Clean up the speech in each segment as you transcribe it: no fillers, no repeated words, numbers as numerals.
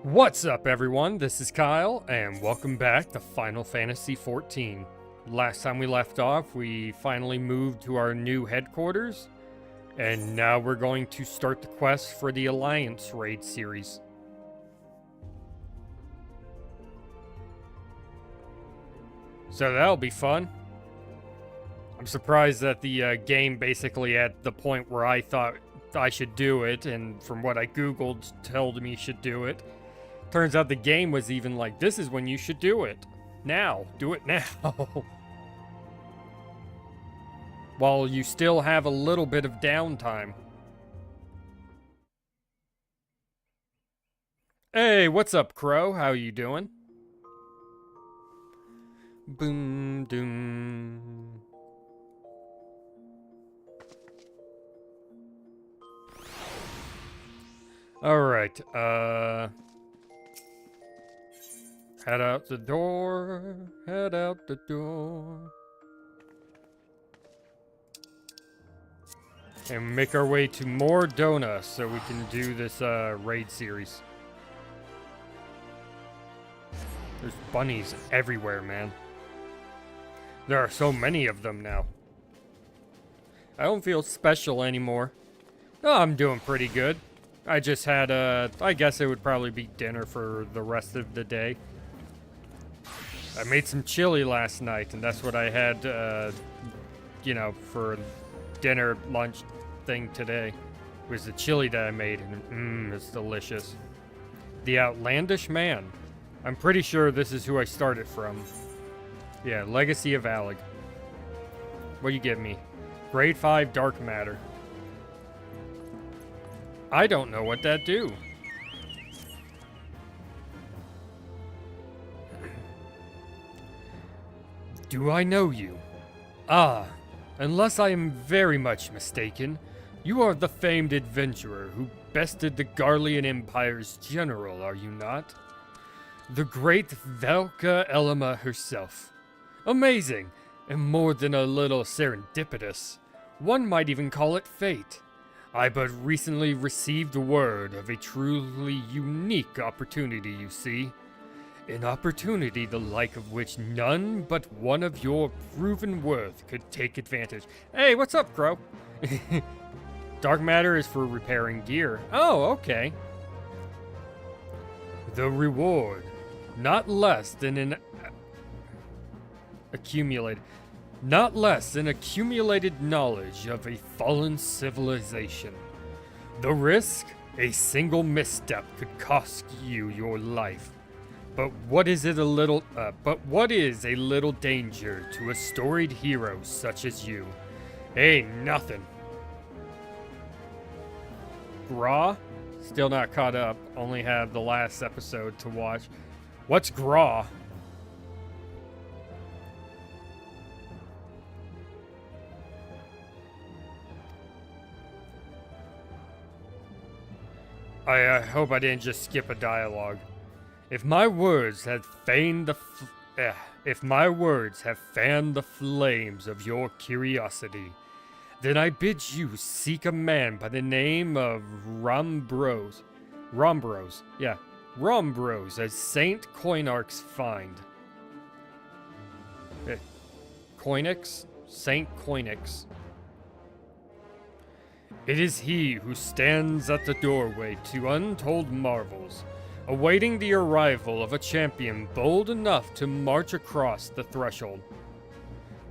What's up, everyone? This is Kyle, and welcome back to Final Fantasy XIV. Last time we left off, we finally moved to our new headquarters, and now we're going to start the quest for the Alliance Raid series. So that'll be fun. I'm surprised that the game basically at the point where I thought I should do it, and from what I googled told me should do it. Turns out the game was even like, this is when you should do it. Now. Do it now. While you still have a little bit of downtime. Hey, what's up, Crow? How you doing? Boom, doom. Alright, head out the door, head out the door. And make our way to more Dona so we can do this raid series. There's bunnies everywhere, man. There are so many of them now. I don't feel special anymore. Oh, I'm doing pretty good. I just had I guess it would probably be dinner for the rest of the day. I made some chili last night, and that's what I had, you know, for dinner, lunch thing today. It was the chili that I made, and it's delicious. The Outlandish Man. I'm pretty sure this is who I started from. Yeah, Legacy of Allag. What do you get me? Grade 5 Dark Matter. I don't know what that do. Do I know you? Ah, unless I am very much mistaken, you are the famed adventurer who bested the Garlean Empire's general, are you not? The great Velka Elima herself. Amazing, and more than a little serendipitous. One might even call it fate. I but recently received word of a truly unique opportunity, you see. An opportunity the like of which none but one of your proven worth could take advantage. Hey, what's up, Crow? Dark matter is for repairing gear. Oh, okay. The reward, not less than an accumulated knowledge of a fallen civilization. The risk, a single misstep could cost you your life. But what is a little danger to a storied hero such as you? Ain't nothing. Graw? Still not caught up. Only have the last episode to watch. What's Graw? I hope I didn't just skip a dialogue. If my words have fanned the flames of your curiosity, then I bid you seek a man by the name of Rombros, as Saint Coinarch's find. Coinix? Saint Coinix. It is he who stands at the doorway to untold marvels, awaiting the arrival of a champion bold enough to march across the threshold.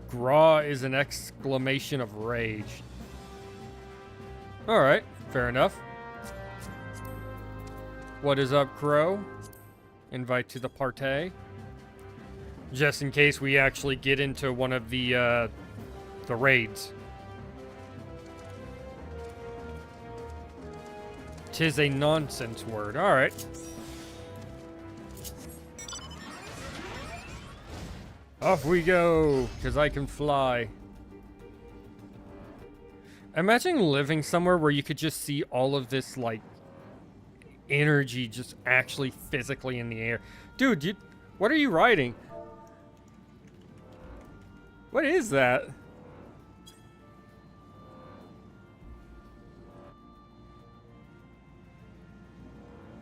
Graw is an exclamation of rage. Alright, fair enough. What is up, Crow? Invite to the party. Just in case we actually get into one of the raids. 'Tis a nonsense word. Alright. Off we go, because I can fly. Imagine living somewhere where you could just see all of this, like, energy just actually physically in the air. Dude, what are you riding? What is that?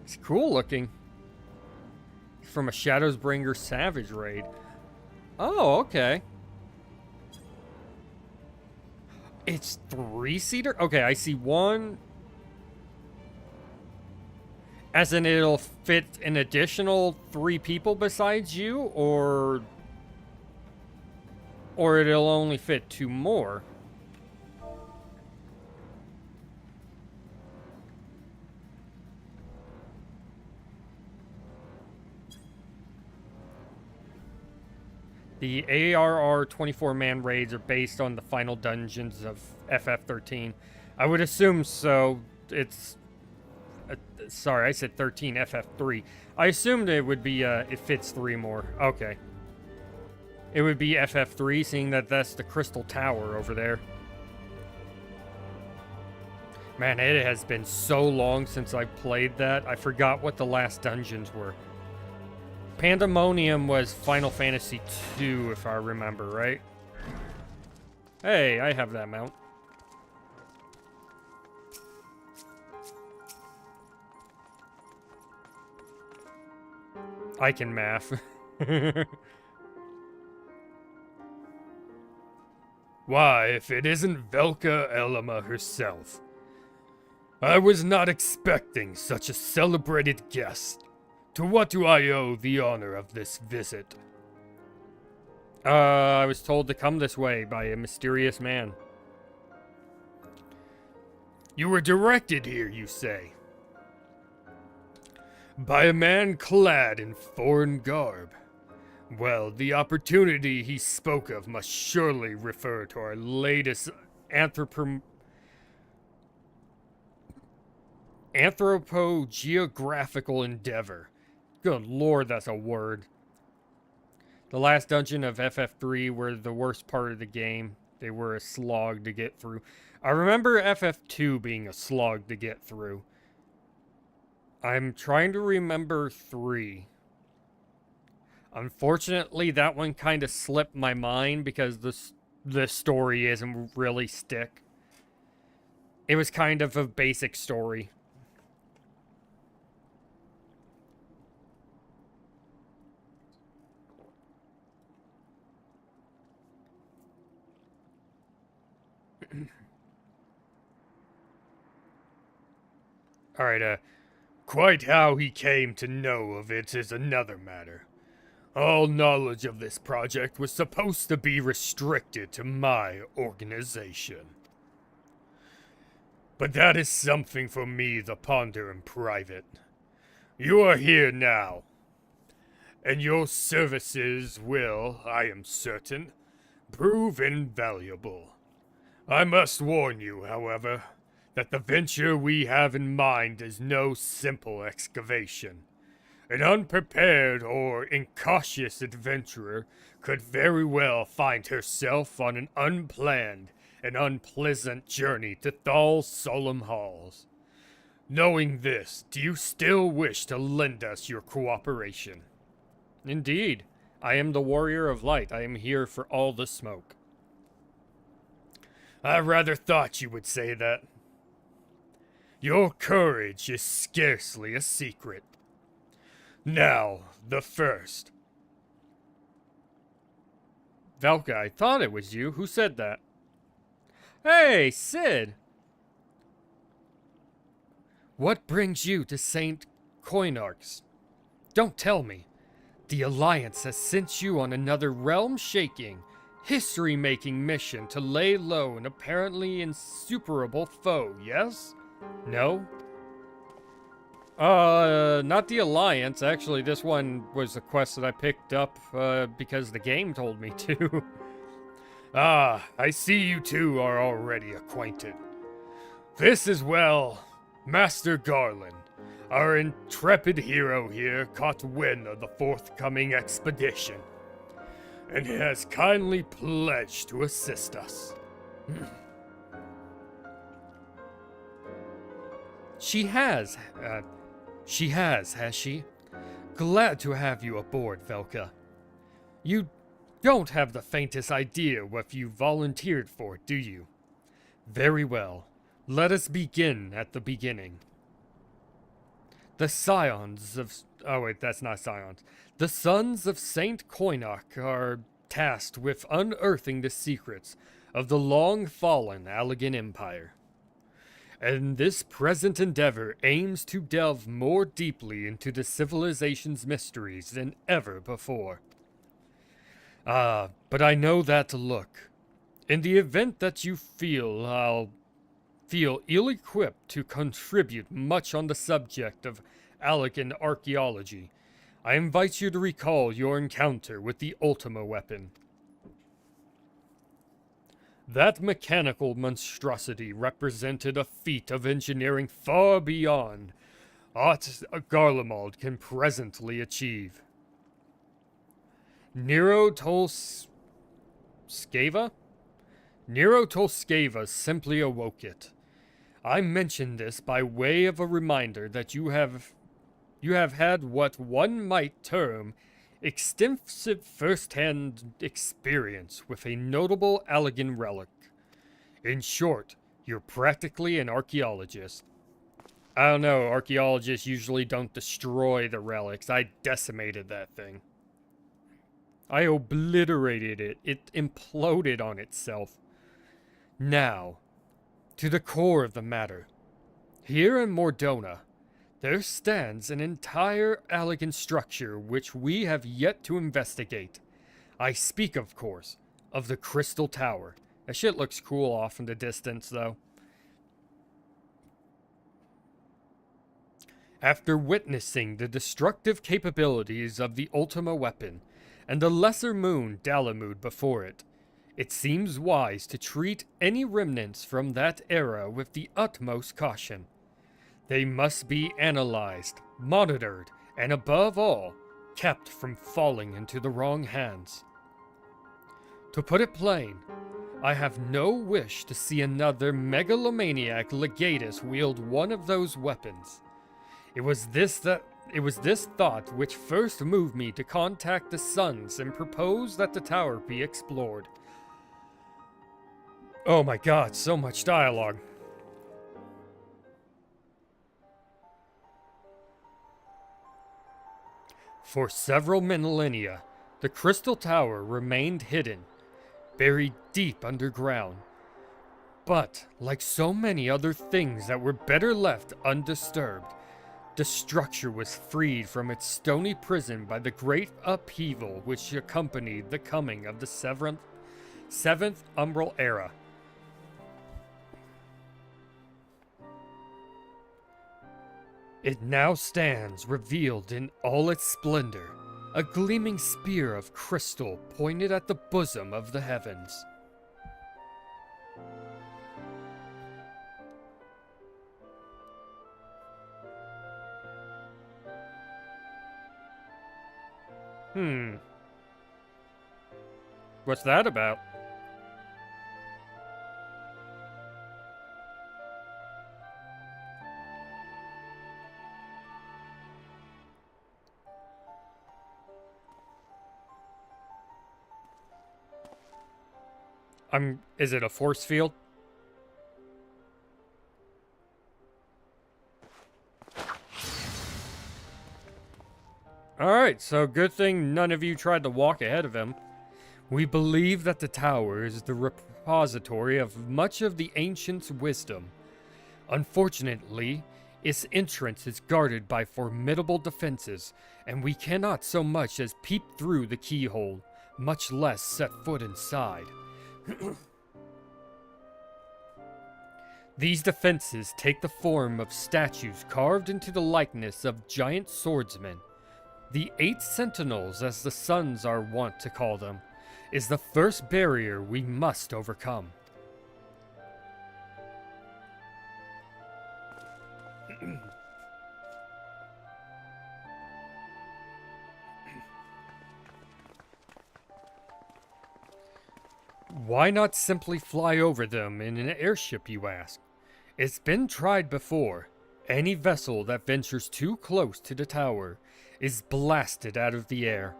It's cool looking. from a Shadowsbringer Savage raid. Oh, okay. It's 3-seater? Okay, I see one. As in it'll fit an additional 3 people besides you, or it'll only fit 2 more? The ARR 24-man raids are based on the final dungeons of FF13. I would assume so. It's... sorry, I said 13, FF3. I assumed it would be, it fits 3 more. Okay. It would be FF3, seeing that that's the Crystal Tower over there. Man, it has been so long since I played that. I forgot what the last dungeons were. Pandemonium was Final Fantasy II, if I remember, right? Hey, I have that mount. I can math. Why, if it isn't Velka Elima herself. I was not expecting such a celebrated guest. To what do I owe the honor of this visit? I was told to come this way by a mysterious man. You were directed here, you say? By a man clad in foreign garb. Well, the opportunity he spoke of must surely refer to our latest anthropogeographical endeavor. Good lord, that's a word. The last dungeon of FF3 were the worst part of the game. They were a slog to get through. I remember FF2 being a slog to get through. I'm trying to remember 3. Unfortunately, that one kind of slipped my mind because the story isn't really stick. It was kind of a basic story. Alright, quite how he came to know of it is another matter. All knowledge of this project was supposed to be restricted to my organization. But that is something for me to ponder in private. You are here now, and your services will, I am certain, prove invaluable. I must warn you, however, that the venture we have in mind is no simple excavation. An unprepared or incautious adventurer could very well find herself on an unplanned and unpleasant journey to Thal's solemn halls. Knowing this, do you still wish to lend us your cooperation? Indeed. I am the Warrior of Light. I am here for all the smoke. I rather thought you would say that. Your courage is scarcely a secret. Now, the first. Velka, I thought it was you. Who said that? Hey, Sid! What brings you to St. Koinarch's? Don't tell me. The Alliance has sent you on another realm-shaking, history-making mission to lay low an apparently insuperable foe, yes? No? Not the Alliance. Actually, this one was a quest that I picked up, because the game told me to. Ah, I see you two are already acquainted. This is, well, Master Garland. Our intrepid hero here caught wind of the forthcoming expedition, and has kindly pledged to assist us. She has, has she? Glad to have you aboard, Velka. You don't have the faintest idea what you volunteered for, do you? Very well. Let us begin at the beginning. The scions of Oh wait, that's not Scions. The sons of Saint Koinok are tasked with unearthing the secrets of the long-fallen Allagan Empire. And this present endeavor aims to delve more deeply into the civilization's mysteries than ever before. But I know that look. In the event that you feel I'll feel ill-equipped to contribute much on the subject of Allagan archaeology, I invite you to recall your encounter with the Ultima weapon. That mechanical monstrosity represented a feat of engineering far beyond aught Garlemald can presently achieve. Nero Tolskeva? Nero Tolskeva simply awoke it. I mention this by way of a reminder that you have had what one might term extensive first-hand experience with a notable Allagan relic. In short, you're practically an archaeologist. I don't know, archaeologists usually don't destroy the relics. I decimated that thing. I obliterated it. It imploded on itself. Now, to the core of the matter. Here in Mordona, there stands an entire Allagan structure which we have yet to investigate. I speak, of course, of the Crystal Tower. That shit looks cool off in the distance, though. After witnessing the destructive capabilities of the Ultima weapon, and the lesser moon Dalamud before it, it seems wise to treat any remnants from that era with the utmost caution. They must be analyzed, monitored, and above all, kept from falling into the wrong hands. To put it plain, I have no wish to see another megalomaniac legatus wield one of those weapons. It was this thought which first moved me to contact the Sons and propose that the tower be explored. Oh my god, so much dialogue. For several millennia, the Crystal Tower remained hidden, buried deep underground. But, like so many other things that were better left undisturbed, the structure was freed from its stony prison by the great upheaval which accompanied the coming of the seventh Umbral Era. It now stands revealed in all its splendor, a gleaming spear of crystal pointed at the bosom of the heavens. What's that about? Is it a force field? Alright, so good thing none of you tried to walk ahead of him. We believe that the tower is the repository of much of the ancients' wisdom. Unfortunately, its entrance is guarded by formidable defenses, and we cannot so much as peep through the keyhole, much less set foot inside. These defenses take the form of statues carved into the likeness of giant swordsmen. The 8 Sentinels, as the Sons are wont to call them, is the first barrier we must overcome. Why not simply fly over them in an airship, you ask? It's been tried before. Any vessel that ventures too close to the tower is blasted out of the air.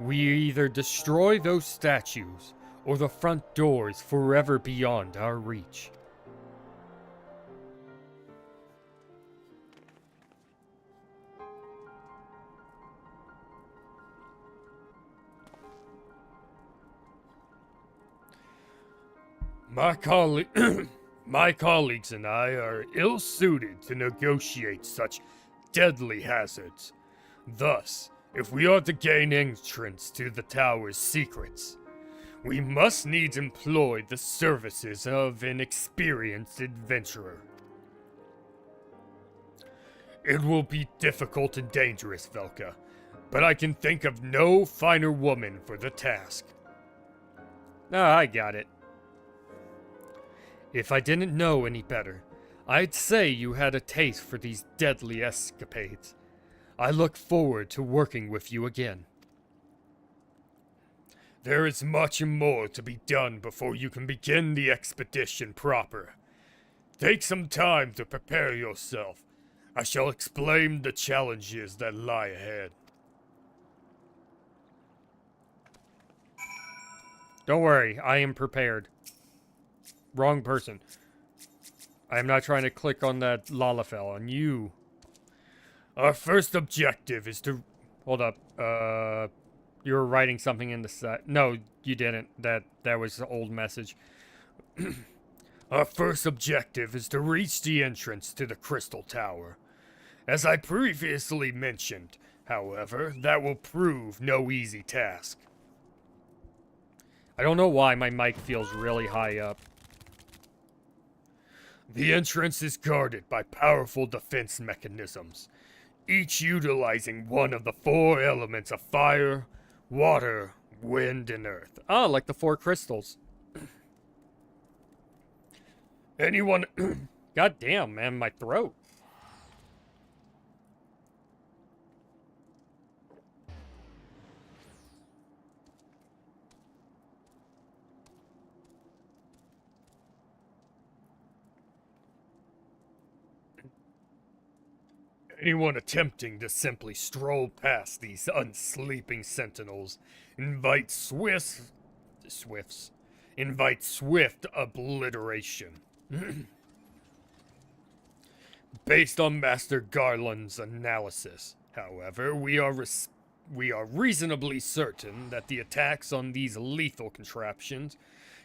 We either destroy those statues, or the front doors forever beyond our reach. My colleague, my colleagues and I are ill-suited to negotiate such deadly hazards. Thus, if we are to gain entrance to the tower's secrets, we must needs employ the services of an experienced adventurer. It will be difficult and dangerous, Velka, but I can think of no finer woman for the task. Ah, I got it. If I didn't know any better, I'd say you had a taste for these deadly escapades. I look forward to working with you again. There is much more to be done before you can begin the expedition proper. Take some time to prepare yourself. I shall explain the challenges that lie ahead. Don't worry, I am prepared. Wrong person. I am not trying to click on that Lalafell, on you. Our first objective is to... Hold up. You were writing something in the set. No, you didn't. That was an old message. Our first objective is to reach the entrance to the Crystal Tower. As I previously mentioned, however, that will prove no easy task. I don't know why my mic feels really high up. The entrance is guarded by powerful defense mechanisms, each utilizing one of the 4 elements of fire, water, wind, and earth. Ah, like the 4 crystals. Anyone... God damn, man, my throat. Anyone attempting to simply stroll past these unsleeping sentinels invite swift obliteration. Based on Master Garland's analysis, however, we are reasonably certain that the attacks on these lethal contraptions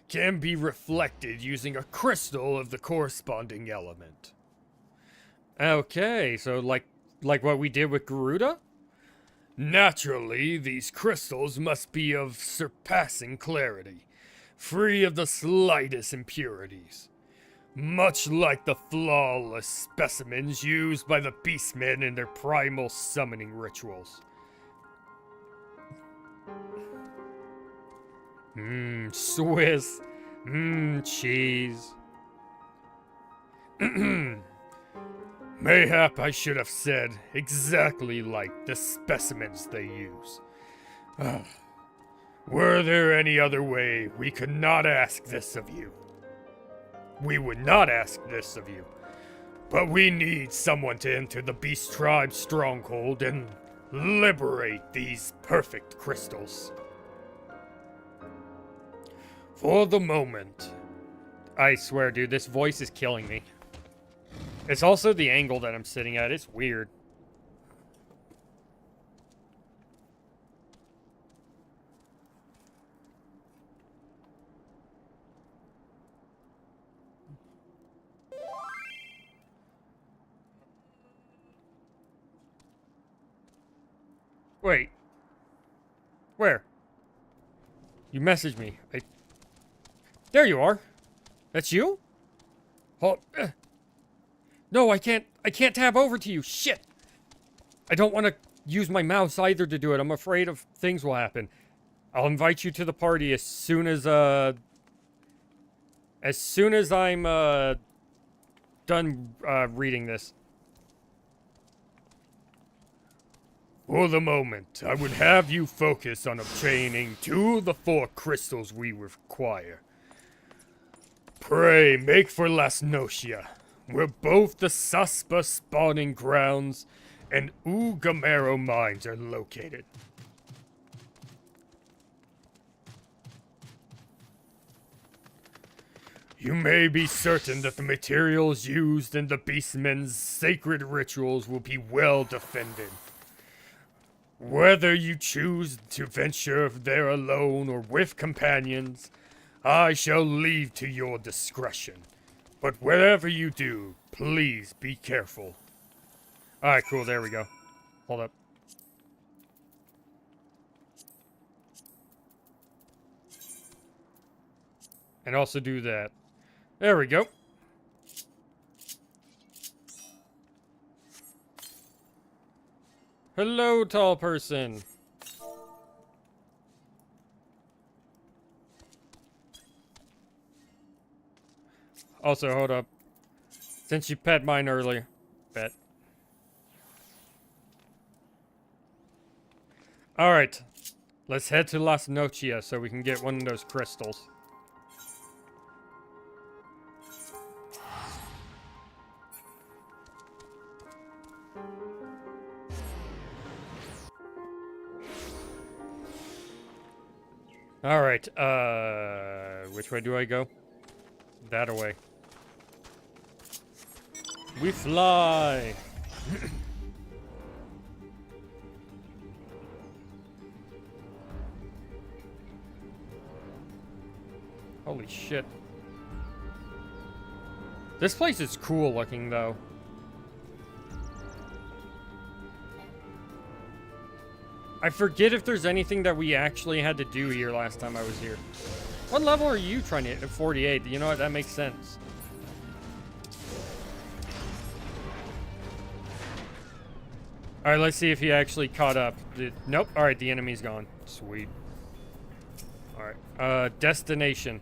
can be reflected using a crystal of the corresponding element. Okay, so like what we did with Garuda? Naturally, these crystals must be of surpassing clarity, free of the slightest impurities. Much like the flawless specimens used by the beastmen in their primal summoning rituals. Swiss. Cheese. Mayhap I should have said exactly like the specimens they use. Were there any other way, we could not ask this of you. We would not ask this of you. But we need someone to enter the Beast Tribe's stronghold and liberate these perfect crystals. For the moment... I swear, dude, this voice is killing me. It's also the angle that I'm sitting at. It's weird. Wait. Where? You messaged me. There you are. That's you? Oh, No, I can't tab over to you. Shit. I don't want to use my mouse either to do it. I'm afraid of things will happen. I'll invite you to the party as soon as I'm done reading this. For the moment, I would have you focus on obtaining 2 of the 4 crystals we require. Pray, make for Las Nocia, where both the Suspa spawning grounds and Ugamero mines are located. You may be certain that the materials used in the Beastmen's sacred rituals will be well defended. Whether you choose to venture there alone or with companions, I shall leave to your discretion. But wherever you do, please be careful. Alright, cool, there we go. Hold up. And also do that. There we go. Hello, tall person. Also, hold up. Since you pet mine earlier. Bet. Alright. Let's head to Las Nochias so we can get one of those crystals. Alright, which way do I go? That away. We fly! Holy shit. This place is cool looking, though. I forget if there's anything that we actually had to do here last time I was here. What level are you trying to hit? 48. You know what? That makes sense. Alright, let's see if he actually caught up. Nope. Alright, the enemy's gone. Sweet. Alright. Destination.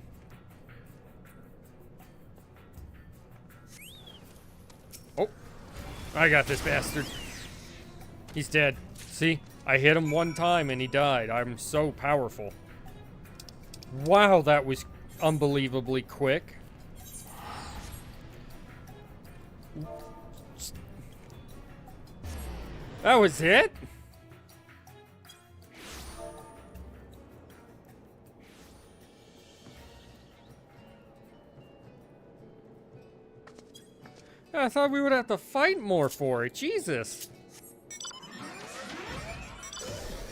Oh. I got this bastard. He's dead. See? I hit him one time and he died. I'm so powerful. Wow, that was unbelievably quick. That was it? I thought we would have to fight more for it. Jesus.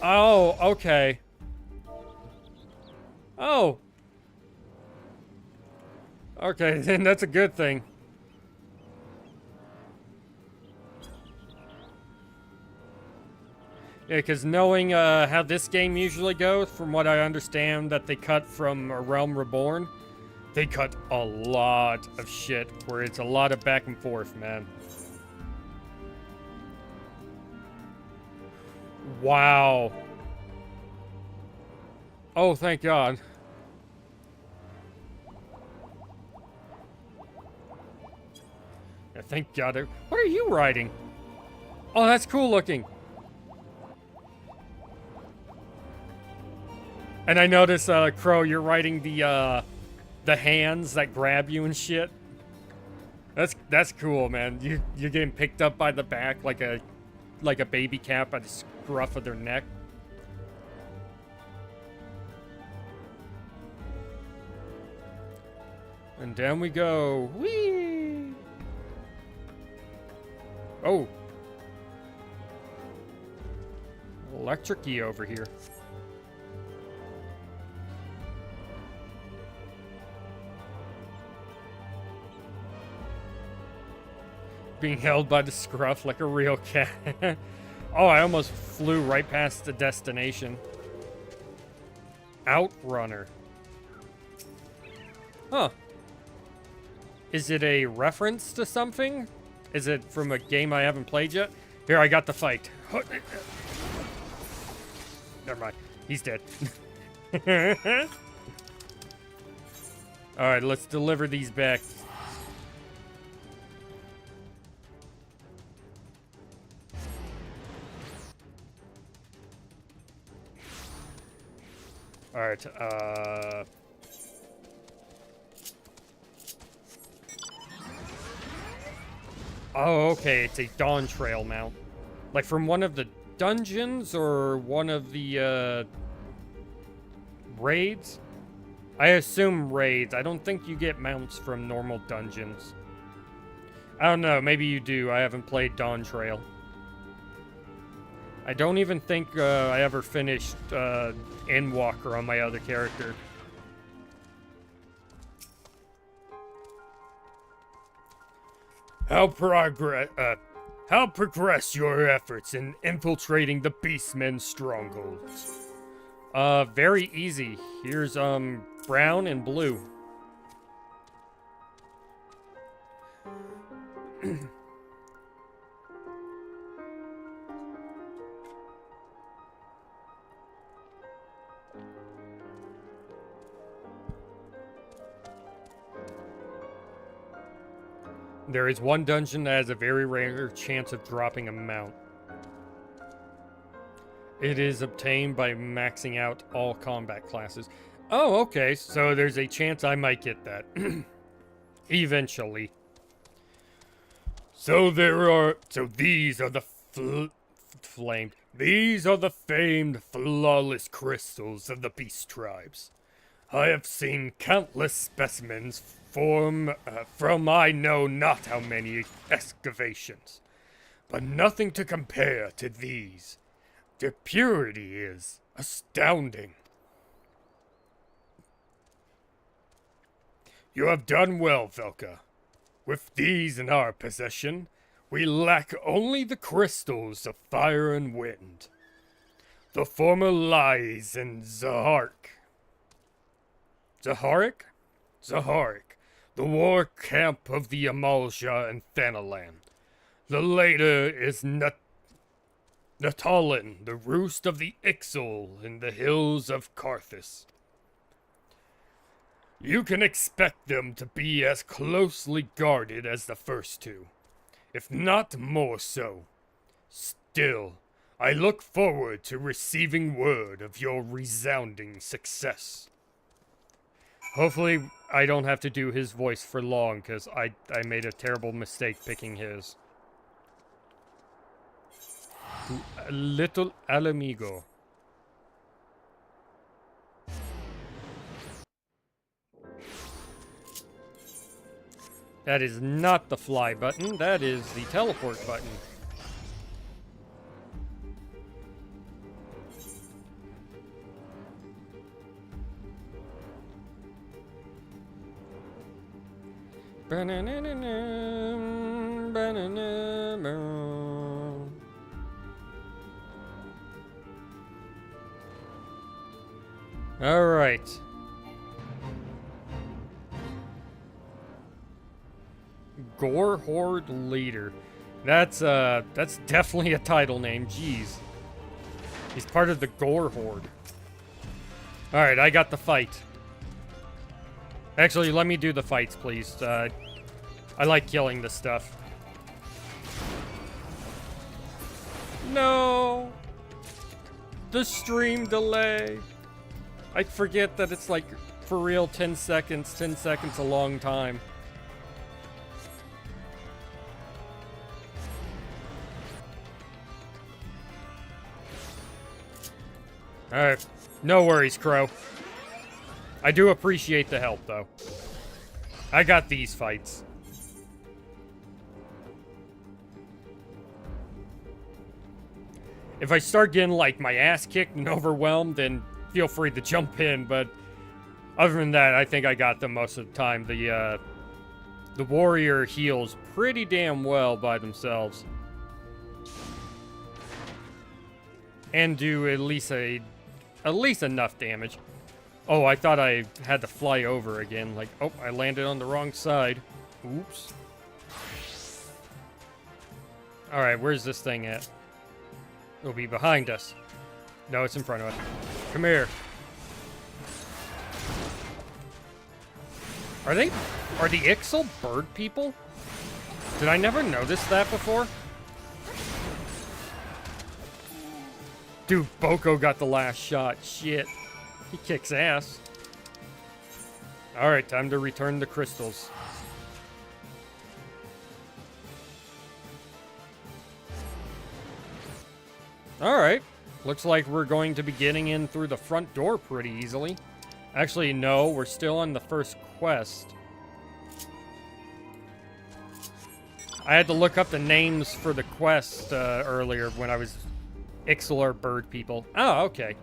Oh, okay. Oh. Okay, then that's a good thing. Yeah, because knowing how this game usually goes, from what I understand that they cut from Realm Reborn, they cut a lot of shit, where it's a lot of back and forth, man. Wow. Oh, thank God. Yeah, thank God. What are you riding? Oh, that's cool looking. And I notice, Crow, you're riding the hands that grab you and shit. That's cool, man. You're getting picked up by the back like a baby cat by the scruff of their neck. And down we go. Whee! Oh. Electric-y over here. Being held by the scruff like a real cat. Oh, I almost flew right past the destination. Outrunner. Huh. Is it a reference to something? Is it from a game I haven't played yet? Here, I got the fight. Never mind. He's dead. Alright, let's deliver these back. Alright, oh, okay, it's a Dawn Trail mount. Like from one of the dungeons or one of the, raids? I assume raids. I don't think you get mounts from normal dungeons. I don't know, maybe you do. I haven't played Dawn Trail. I don't even think I ever finished Endwalker on my other character. How progress your efforts in infiltrating the Beastmen's strongholds? Very easy. Here's, brown and blue. There is one dungeon that has a very rare chance of dropping a mount. It is obtained by maxing out all combat classes. Oh, okay, so there's a chance I might get that. Eventually. So these are the famed flawless crystals of the beast tribes. I have seen countless specimens from I know not how many excavations, but nothing to compare to these. Their purity is astounding. You have done well, Velka. With these in our possession, we lack only the crystals of fire and wind. The former lies in Zaharik, the war camp of the Amalja and Thanalan. The later is Natalin, the roost of the Ixal in the hills of Karthus. You can expect them to be as closely guarded as the first two, if not more so. Still, I look forward to receiving word of your resounding success. Hopefully, I don't have to do his voice for long, because I made a terrible mistake picking his. Little Alamigo. That is not the fly button, that is the teleport button. All right. Gore Horde Leader. That's definitely a title name. Jeez. He's part of the Gore Horde. All right, I got the fight. Actually, let me do the fights, please. I like killing this stuff. No! The stream delay. I forget that it's like, for real, 10 seconds. 10 seconds a long time. Alright. No worries, Crow. I do appreciate the help, though. I got these fights. If I start getting, like, my ass kicked and overwhelmed, then feel free to jump in, but other than that, I think I got them most of the time. The warrior heals pretty damn well by themselves. And do at least enough damage. Oh, I thought I had to fly over again. Like, oh, I landed on the wrong side. Oops. Alright, where's this thing at? It'll be behind us. No, it's in front of us. Come here. Are the Ixal bird people? Did I never notice that before? Dude, Boko got the last shot. Shit. He kicks ass. Alright, time to return the crystals. Alright. Looks like we're going to be getting in through the front door pretty easily. Actually, no, we're still on the first quest. I had to look up the names for the quest earlier when I was Ixalar bird people. Oh, okay.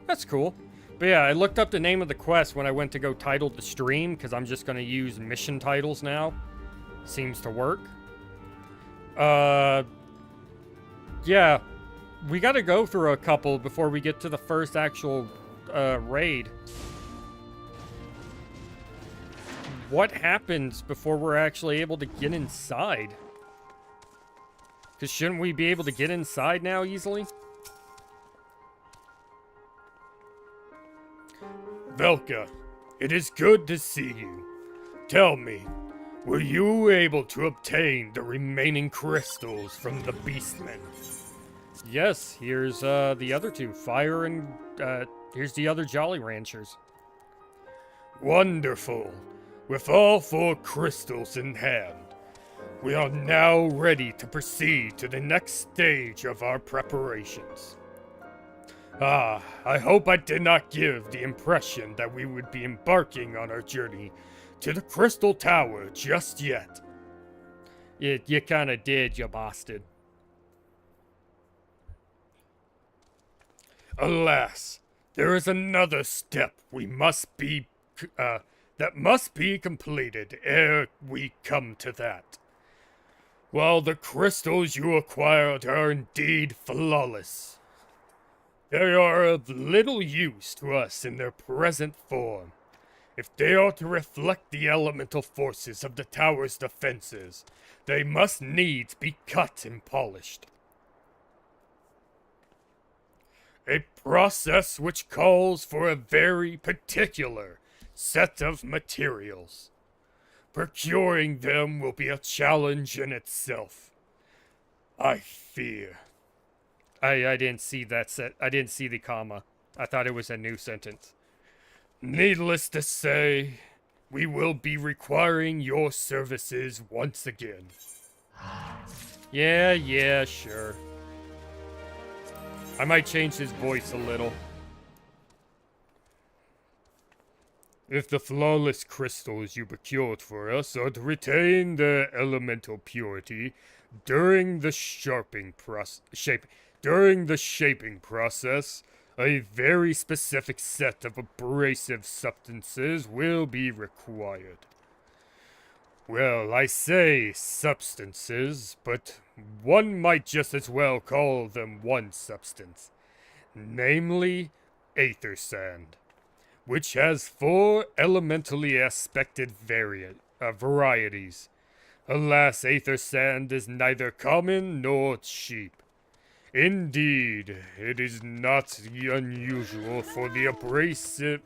That's cool. But yeah, I looked up the name of the quest when I went to go title the stream, because I'm just going to use mission titles now. Seems to work. Uh, yeah. We gotta go through a couple before we get to the first actual, raid. What happens before we're actually able to get inside? Because shouldn't we be able to get inside now easily? Velka, it is good to see you. Tell me, were you able to obtain the remaining crystals from the Beastmen? Yes, here's the other two. Fire and here's the other Jolly Ranchers. Wonderful. With all 4 crystals in hand, we are now ready to proceed to the next stage of our preparations. I hope I did not give the impression that we would be embarking on our journey to the Crystal Tower just yet. You kinda did, you bastard. Alas, there is another step that must be completed ere we come to that. While the crystals you acquired are indeed flawless, they are of little use to us in their present form. If they are to reflect the elemental forces of the tower's defenses, they must needs be cut and polished. A process which calls for a very particular set of materials. Procuring them will be a challenge in itself, I fear. I didn't see that set. I didn't see the comma. I thought it was a new sentence. Needless to say, we will be requiring your services once again. Yeah, sure. I might change his voice a little. If the flawless crystals you procured for us are to retain their elemental purity during the shaping process, a very specific set of abrasive substances will be required. Well, I say substances, but one might just as well call them one substance, namely aether sand, which has 4 elementally aspected varieties. Alas, aether sand is neither common nor cheap. Indeed, it is not unusual for the abrasive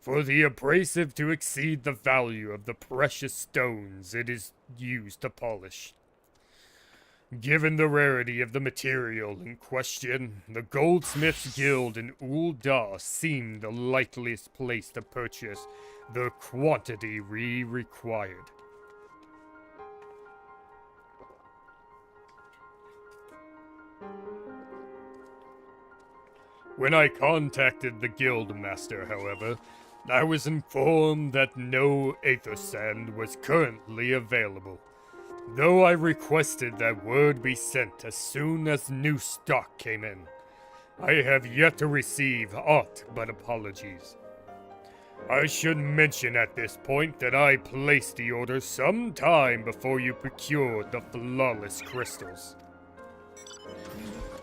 to exceed the value of the precious stones it is used to polish. Given the rarity of the material in question, the Goldsmiths Guild in Ul'dah seemed the likeliest place to purchase the quantity we required. When I contacted the Guildmaster, however, I was informed that no aether sand was currently available, though I requested that word be sent as soon as new stock came in. I have yet to receive aught but apologies. I should mention at this point that I placed the order some time before you procured the flawless crystals.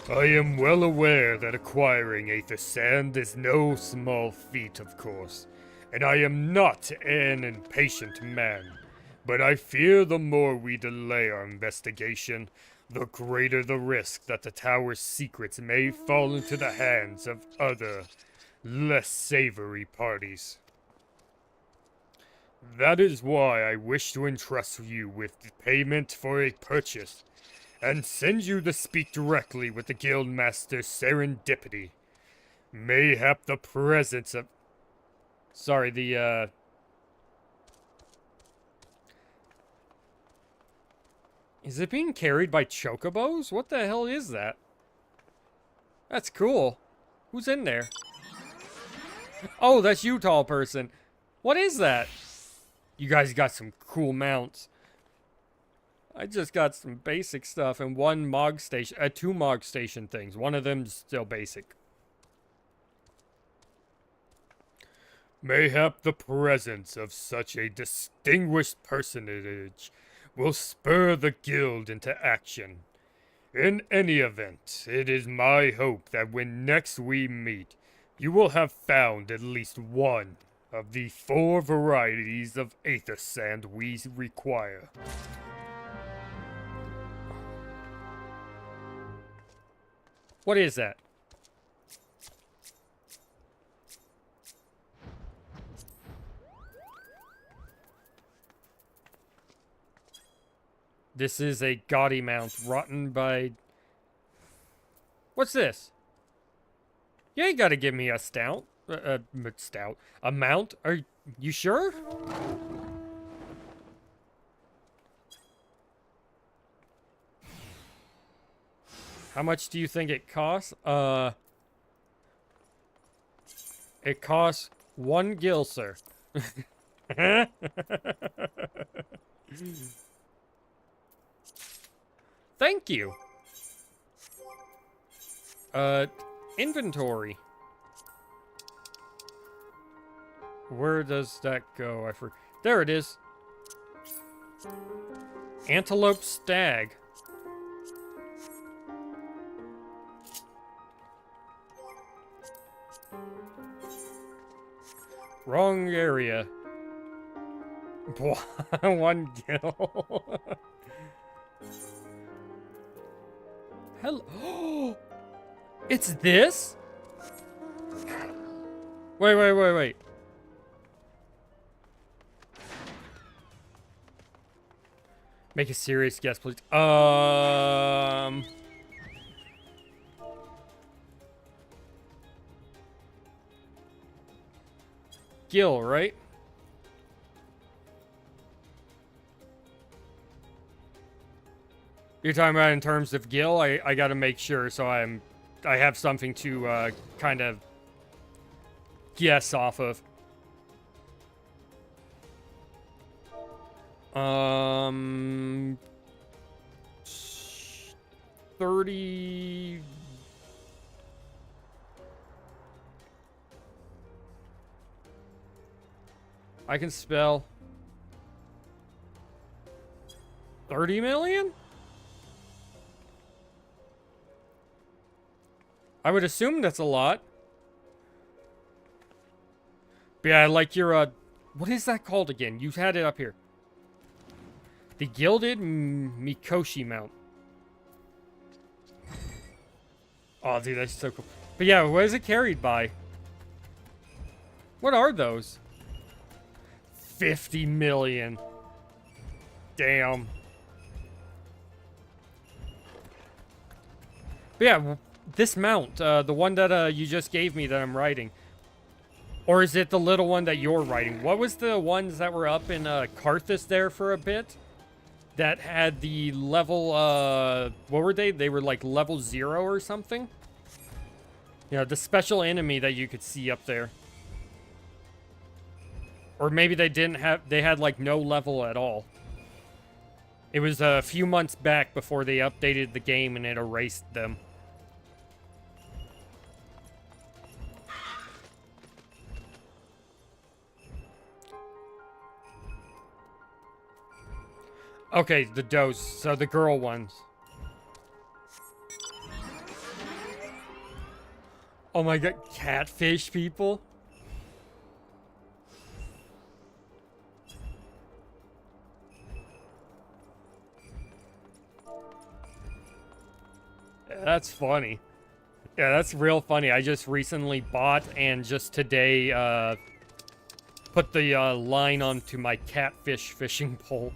I am well aware that acquiring aether sand is no small feat, of course, and I am not an impatient man, but I fear the more we delay our investigation, the greater the risk that the tower's secrets may fall into the hands of other, less savory parties. That is why I wish to entrust you with the payment for a purchase, and send you to speak directly with the Guildmaster Serendipity. Mayhap the presence of... Sorry, Is it being carried by chocobos? What the hell is that? That's cool. Who's in there? Oh, that's you, tall person. What is that? You guys got some cool mounts. I just got some basic stuff and one Mog Station, 2 Mog Station things. One of them's still basic. Mayhap the presence of such a distinguished personage will spur the guild into action. In any event, it is my hope that when next we meet, you will have found at least one of the 4 varieties of aether sand we require. What is that? This is a gaudy mount, rotten by... What's this? You ain't gotta give me a stout. A mount? Are you sure? How much do you think it costs? It costs 1 gil, sir. Thank you. Inventory. Where does that go? There it is. Antelope stag. Wrong area. 1 gil. Hello. It's this? Wait. Make a serious guess, please. Gil, right? You're talking about in terms of Gil? I gotta make sure, so I have something to kind of guess off of. 30. I can spell 30 million? I would assume that's a lot. But yeah, I like your, what is that called again? You had it up here. The Gilded Mikoshi mount. Oh, dude, that's so cool. But yeah, what is it carried by? What are those? 50 million. Damn. But yeah, this mount, the one that you just gave me that I'm riding. Or is it the little one that you're riding? What was the ones that were up in Karthus there for a bit? That had the level, what were they? They were like level 0 or something? You know, the special enemy that you could see up there. Or maybe they didn't have, they had like no level at all. It was a few months back before they updated the game and it erased them. Okay, the dose, so the girl ones. Oh my god, catfish people? That's funny. Yeah, that's real funny. I just recently bought and just today put the line onto my catfish fishing pole.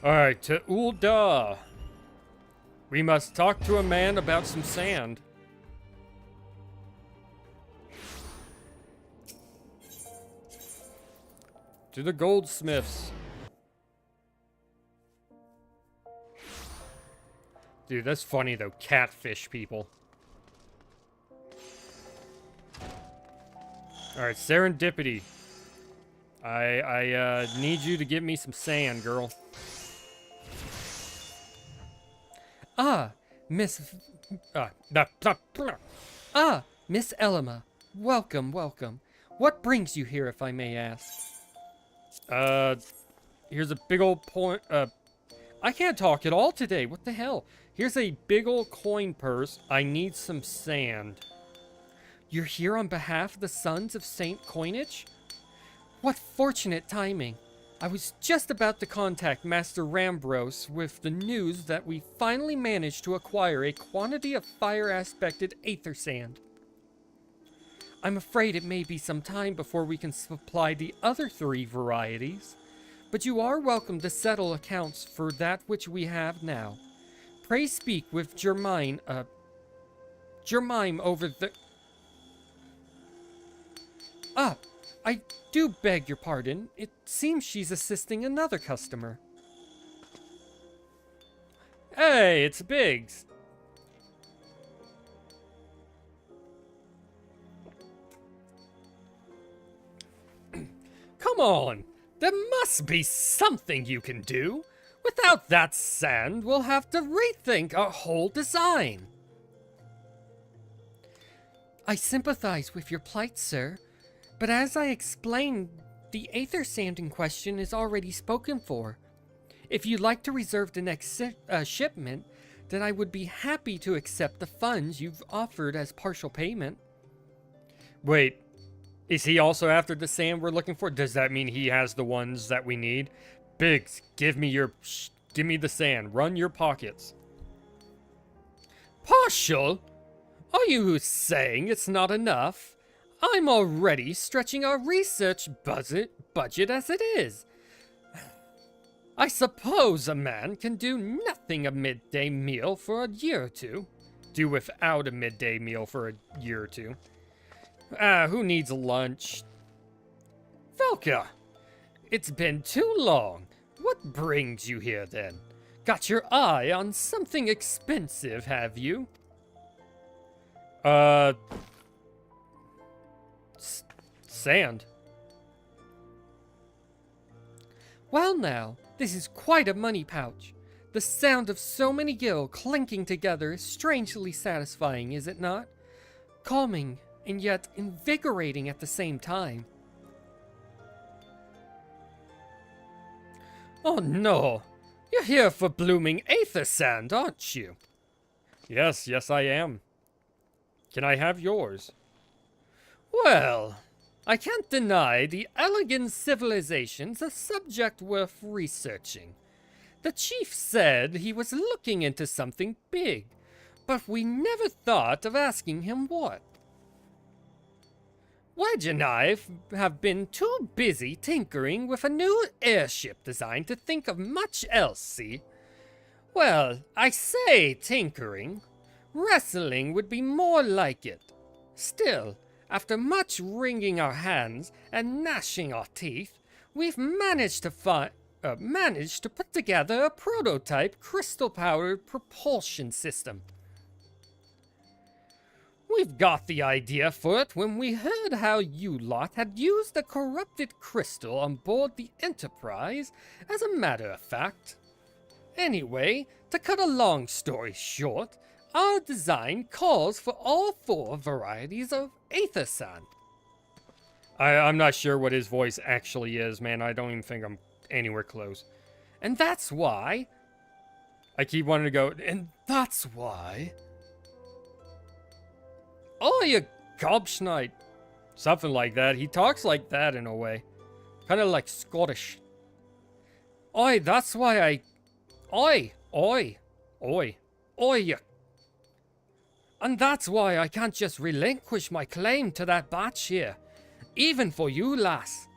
Alright, to Ulda. We must talk to a man about some sand. To the goldsmiths. Dude, that's funny though. Catfish people. Alright, serendipity. I need you to give me some sand, girl. Ah, Miss Elima. Welcome. What brings you here, if I may ask? Here's a big old point. I can't talk at all today. What the hell? Here's a big old coin purse. I need some sand. You're here on behalf of the Sons of Saint Coinage? What fortunate timing. I was just about to contact Master Rambros with the news that we finally managed to acquire a quantity of fire-aspected aether sand. I'm afraid it may be some time before we can supply the other 3 varieties, but you are welcome to settle accounts for that which we have now. Pray speak with Jermine over the... Ah, I do beg your pardon. It seems she's assisting another customer. Hey, it's Biggs. Come on, there must be something you can do. Without that sand, we'll have to rethink our whole design. I sympathize with your plight, sir. But as I explained, the aether sand in question is already spoken for. If you'd like to reserve the next shipment, then I would be happy to accept the funds you've offered as partial payment. Wait, is he also after the sand we're looking for? Does that mean he has the ones that we need? Biggs, give me the sand. Run your pockets. Partial? Are you saying it's not enough? I'm already stretching our research budget as it is. I suppose a man can do nothing a midday meal for a year or two. Do without a midday meal for a year or two. Who needs lunch? Velka, it's been too long. What brings you here then? Got your eye on something expensive, have you? Sand. Well now, this is quite a money pouch. The sound of so many gil clinking together is strangely satisfying, is it not? Calming, and yet invigorating at the same time. Oh no! You're here for blooming aether sand, aren't you? Yes, I am. Can I have yours? Well, I can't deny the elegant civilization's a subject worth researching. The chief said he was looking into something big, but we never thought of asking him what. Wedge and I have been too busy tinkering with a new airship design to think of much else, see? Well, I say tinkering. Wrestling would be more like it. Still, after much wringing our hands and gnashing our teeth, we've managed to put together a prototype crystal-powered propulsion system. We've got the idea for it when we heard how you lot had used a corrupted crystal on board the Enterprise, as a matter of fact. Anyway, to cut a long story short, our design calls for all 4 varieties of aether sand. I'm not sure what his voice actually is, man. I don't even think I'm anywhere close. And that's why... I keep wanting to go, and that's why... Oh, you gobschnight. Something like that. He talks like that in a way. Kind of like Scottish. Oi, that's why I... Oi, you... And that's why I can't just relinquish my claim to that batch here. Even for you, lass.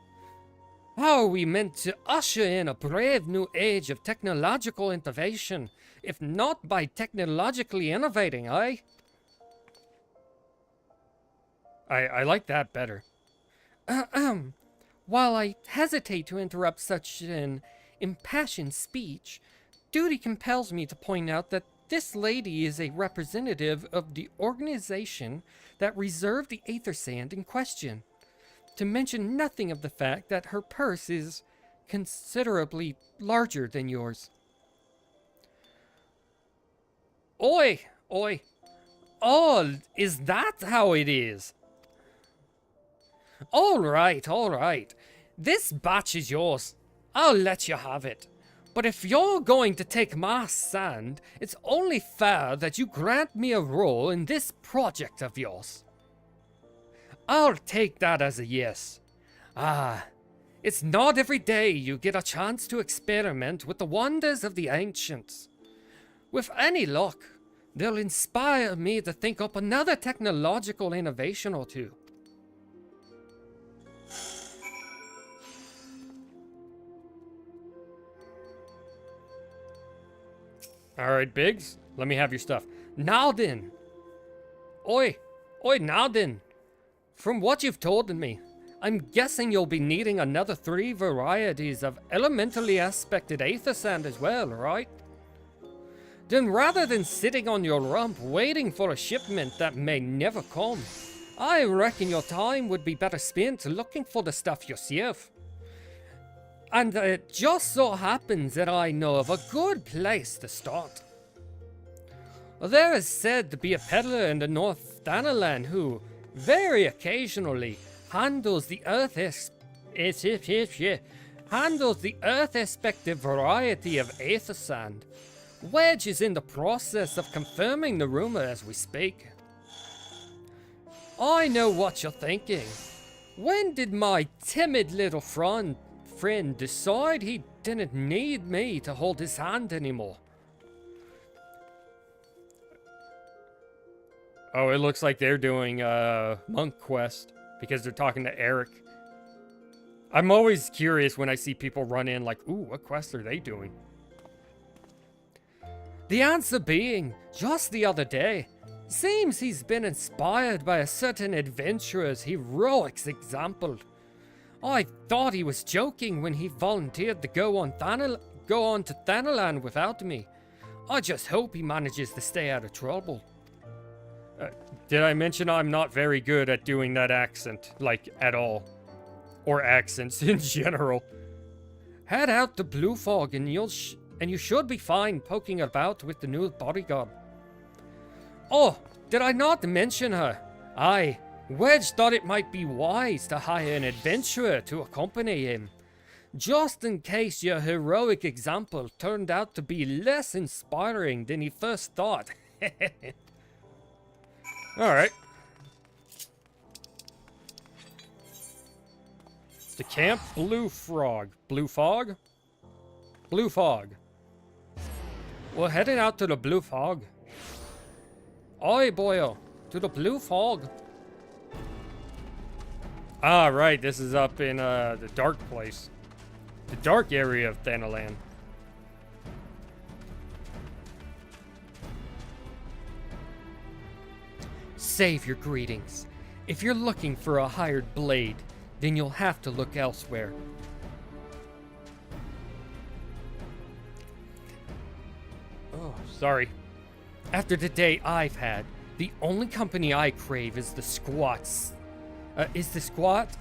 How are we meant to usher in a brave new age of technological innovation, if not by technologically innovating, eh? I like that better. While I hesitate to interrupt such an impassioned speech, duty compels me to point out that this lady is a representative of the organization that reserved the aether sand in question, to mention nothing of the fact that her purse is considerably larger than yours. Oi! Oh, is that how it is? All right. This batch is yours. I'll let you have it. But if you're going to take my sand, it's only fair that you grant me a role in this project of yours. I'll take that as a yes. It's not every day you get a chance to experiment with the wonders of the ancients. With any luck, they'll inspire me to think up another technological innovation or two. Alright, Biggs, let me have your stuff. Now then. Oi, now then. From what you've told me, I'm guessing you'll be needing another 3 varieties of elementally aspected aether sand as well, right? Then rather than sitting on your rump waiting for a shipment that may never come, I reckon your time would be better spent looking for the stuff yourself. And it just so happens that I know of a good place to start. There is said to be a peddler in the North Thanalan who, very occasionally, handles the earth-aspected variety of aether sand. Wedge is in the process of confirming the rumor as we speak. I know what you're thinking. When did my timid little friend decide he didn't need me to hold his hand anymore? Oh, it looks like they're doing a monk quest because they're talking to Eric. I'm always curious when I see people run in like, ooh, what quest are they doing? The answer being, just the other day, seems he's been inspired by a certain adventurer's heroic example. I thought he was joking when he volunteered to go on to Thanalan without me. I just hope he manages to stay out of trouble. Did I mention I'm not very good at doing that accent, like, at all? Or accents in general. Head out to Blue Fog and you should be fine poking about with the new bodyguard. Oh, did I not mention her? Aye, Wedge thought it might be wise to hire an adventurer to accompany him, just in case your heroic example turned out to be less inspiring than he first thought. Alright. The Camp Blue Frog. Blue Fog? Blue Fog. We're heading out to the Blue Fog. Oi, boyo. To the Blue Fog. Ah, right. This is up in the dark place. The dark area of Thanalan. Save your greetings. If you're looking for a hired blade, then you'll have to look elsewhere. Oh, sorry. After the day I've had, the only company I crave is the squats. Squat.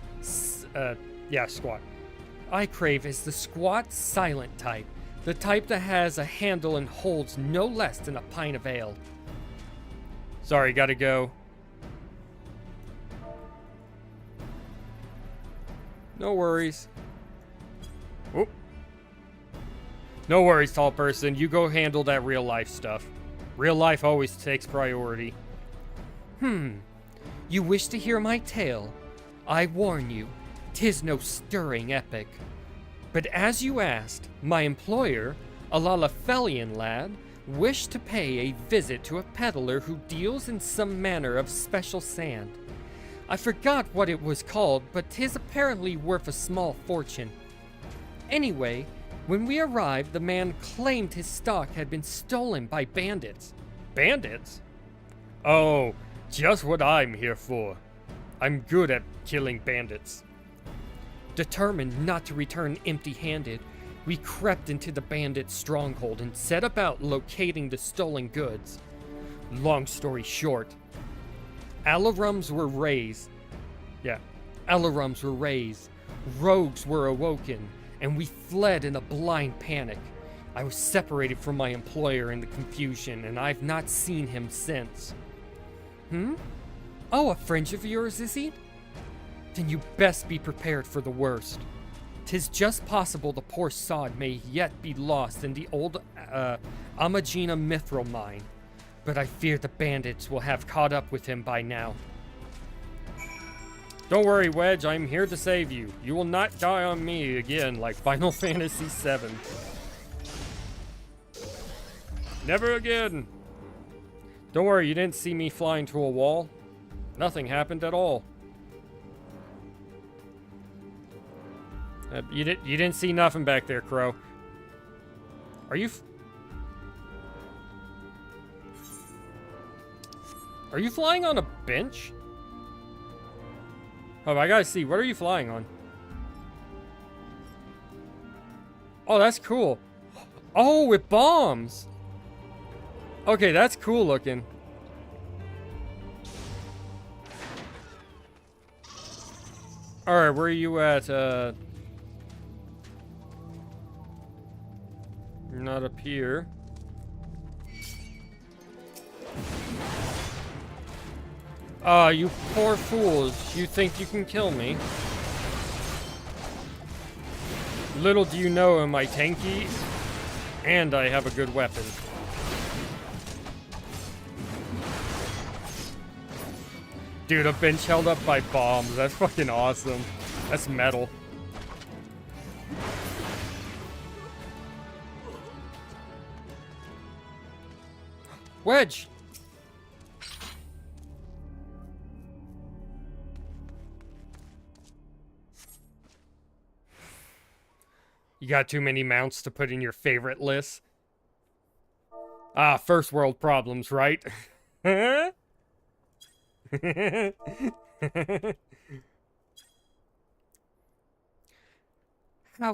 I crave is the squat silent type. The type that has a handle and holds no less than a pint of ale. Sorry, gotta go. No worries. Oop. No worries, tall person. You go handle that real life stuff. Real life always takes priority. You wish to hear my tale? I warn you, 'tis no stirring epic. But as you asked, my employer, a Lalafelian lad, wished to pay a visit to a peddler who deals in some manner of special sand. I forgot what it was called, but 'tis apparently worth a small fortune. Anyway, when we arrived, the man claimed his stock had been stolen by bandits. Bandits? Oh, just what I'm here for. I'm good at killing bandits. Determined not to return empty-handed, we crept into the bandit stronghold and set about locating the stolen goods. Long story short, alarums were raised. Rogues were awoken, and we fled in a blind panic. I was separated from my employer in the confusion, and I've not seen him since. Oh, a friend of yours, is he? Then you best be prepared for the worst. 'Tis just possible the poor sod may yet be lost in the old Amagina mithril mine, but I fear the bandits will have caught up with him by now. Don't worry, Wedge, I'm here to save you. You will not die on me again like Final Fantasy VII. Never again. Don't worry, you didn't see me fly into a wall. Nothing happened at all. You didn't see nothing back there, Crow. Are you flying on a bench? Oh, I gotta see. What are you flying on? Oh, that's cool. Oh, with bombs. Okay, that's cool looking. Alright, where are you at? Not up here. Ah, you poor fools. You think you can kill me? Little do you know, am I tanky? And I have a good weapon. Dude, a bench held up by bombs. That's fucking awesome. That's metal. Wedge! You got too many mounts to put in your favorite list? Ah, first world problems, right? How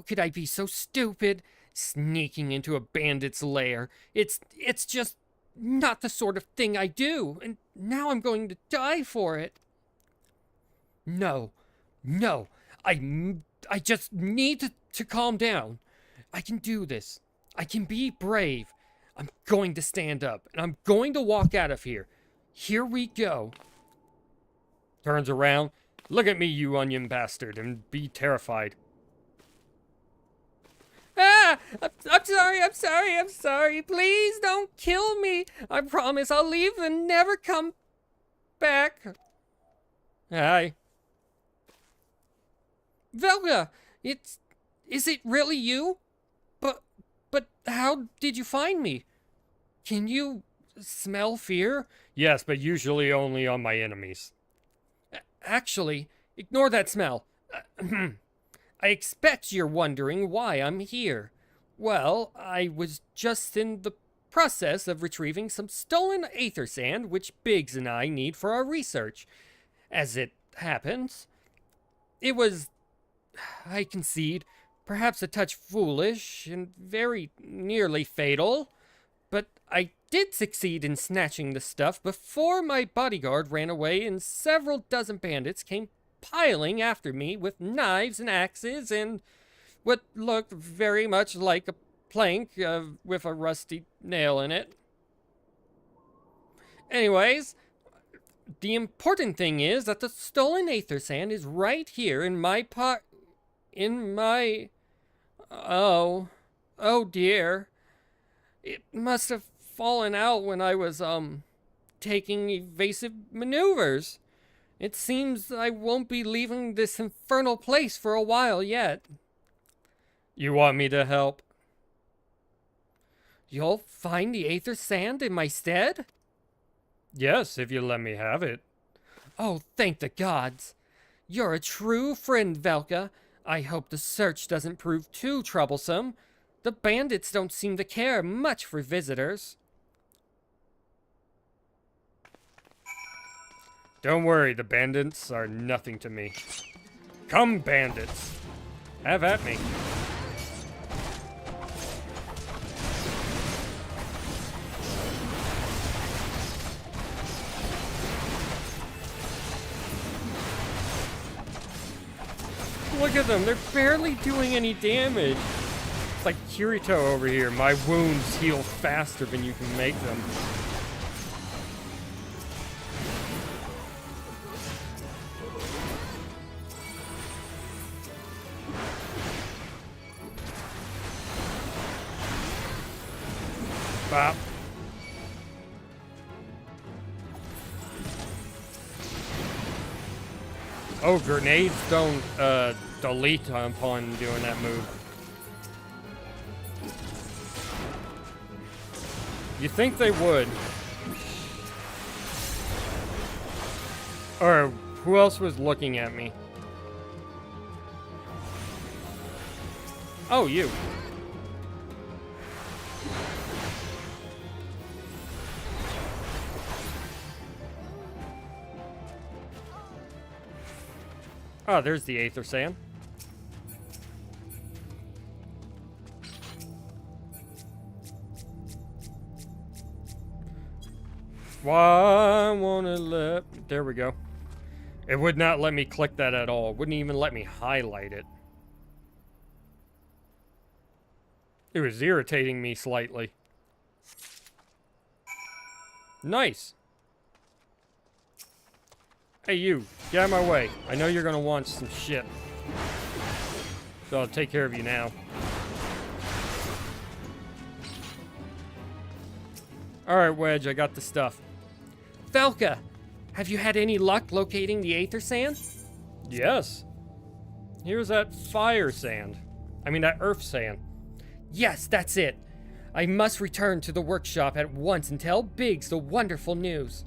could I be so stupid? Sneaking into a bandit's lair. It's just not the sort of thing I do, and now I'm going to die for it. No, I just need to calm down. I can do this. I can be brave. I'm going to stand up, and I'm going to walk out of here. Here we go. Turns around. Look at me, you onion bastard, and be terrified. Ah! I'm sorry. Please don't kill me. I promise I'll leave and never come back. Hi. Velga, is it really you? But how did you find me? Can you smell fear? Yes, but usually only on my enemies. Actually, ignore that smell. I expect you're wondering why I'm here. Well, I was just in the process of retrieving some stolen aether sand which Biggs and I need for our research. As it happens, it was, I concede, perhaps a touch foolish and very nearly fatal, but I did succeed in snatching the stuff before my bodyguard ran away and several dozen bandits came piling after me with knives and axes and what looked very much like a plank with a rusty nail in it. Anyways, the important thing is that the stolen aether sand is right here in my oh dear. It must have fallen out when I was, taking evasive maneuvers. It seems I won't be leaving this infernal place for a while yet. You want me to help? You'll find the aether sand in my stead? Yes, if you let me have it. Oh, thank the gods. You're a true friend, Velka. I hope the search doesn't prove too troublesome. The bandits don't seem to care much for visitors. Don't worry, the bandits are nothing to me. Come, bandits. Have at me. Look at them, they're barely doing any damage. It's like Kirito over here. My wounds heal faster than you can make them. Bop. Oh, grenades don't delete upon doing that move. You think they would. Or who else was looking at me? Oh, you. Oh, there's the Aether Sand. Why I wanna let... There we go. It would not let me click that at all. Wouldn't even let me highlight it. It was irritating me slightly. Nice. Hey, you. Get out of my way. I know you're gonna want some shit. So I'll take care of you now. Alright, Wedge, I got the stuff. Velka, have you had any luck locating the Aether Sand? Yes. Here's that fire sand. I mean, that earth sand. Yes, that's it. I must return to the workshop at once and tell Biggs the wonderful news.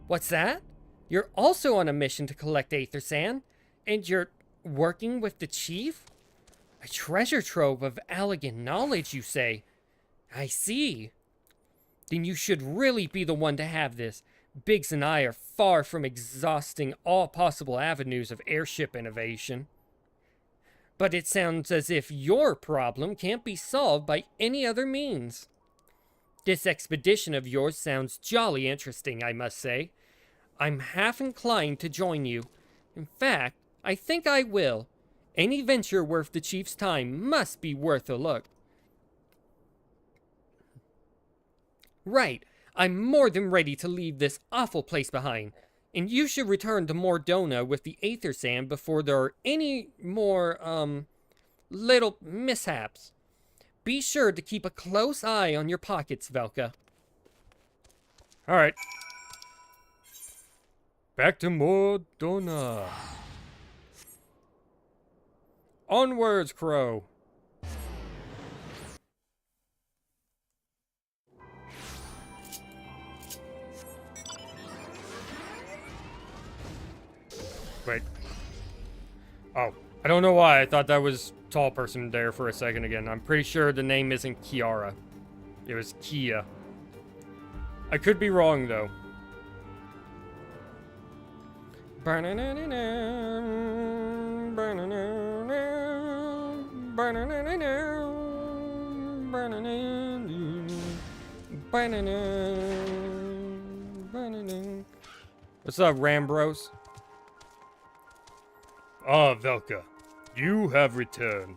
What's that? You're also on a mission to collect Aether Sand? And you're working with the chief? A treasure trove of Allag knowledge, you say? I see. Then you should really be the one to have this. Biggs and I are far from exhausting all possible avenues of airship innovation. But it sounds as if your problem can't be solved by any other means. This expedition of yours sounds jolly interesting, I must say. I'm half inclined to join you. In fact, I think I will. Any venture worth the chief's time must be worth a look. Right. I'm more than ready to leave this awful place behind, and you should return to Mordona with the Aether Sand before there are any more, little mishaps. Be sure to keep a close eye on your pockets, Velka. Alright. Back to Mordona. Onwards, Crow. Wait. Oh, I don't know why. I thought that was tall person there for a second again. I'm pretty sure the name isn't Kiara. It was Kia. I could be wrong, though. What's up, Rambros? Ah, Velka, you have returned.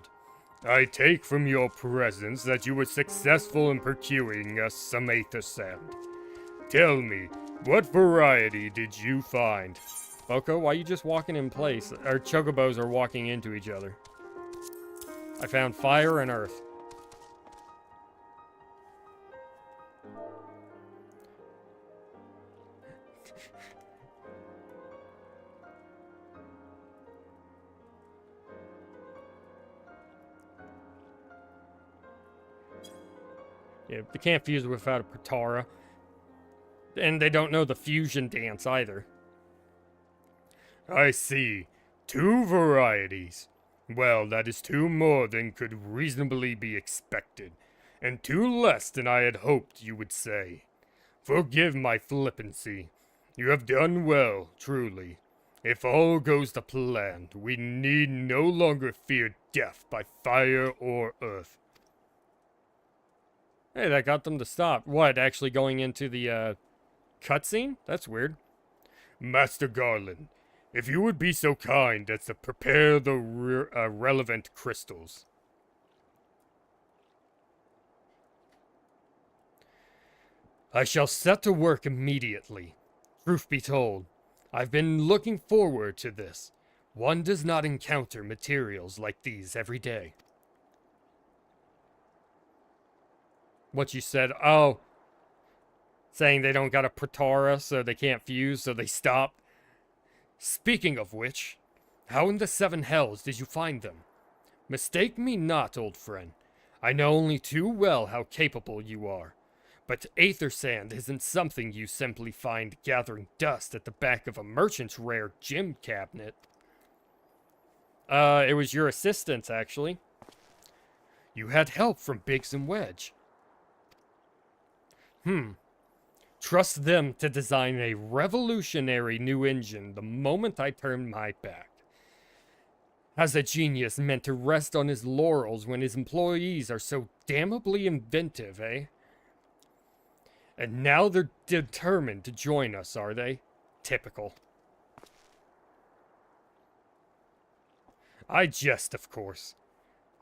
I take from your presence that you were successful in procuring us some Aether Sand. Tell me, what variety did you find? Boko, why are you just walking in place? Our chocobos are walking into each other. I found fire and earth. Yeah, they can't fuse without a Protara. And they don't know the fusion dance either. I see. 2 varieties. Well, that is 2 more than could reasonably be expected, and 2 less than I had hoped you would say. Forgive my flippancy. You have done well, truly. If all goes to plan, we need no longer fear death by fire or earth. Hey, that got them to stop. What, actually going into the, cutscene? That's weird. Master Garland, if you would be so kind as to prepare the relevant crystals. I shall set to work immediately. Truth be told, I've been looking forward to this. One does not encounter materials like these every day. What you said? Oh, saying they don't got a Protara, so they can't fuse, so they stop. Speaking of which, how in the seven hells did you find them? Mistake me not, old friend. I know only too well how capable you are. But aether sand isn't something you simply find gathering dust at the back of a merchant's rare gem cabinet. It was your assistants, actually. You had help from Biggs and Wedge. Trust them to design a revolutionary new engine the moment I turned my back. Has a genius meant to rest on his laurels when his employees are so damnably inventive, eh? And now they're determined to join us, are they? Typical. I jest, of course.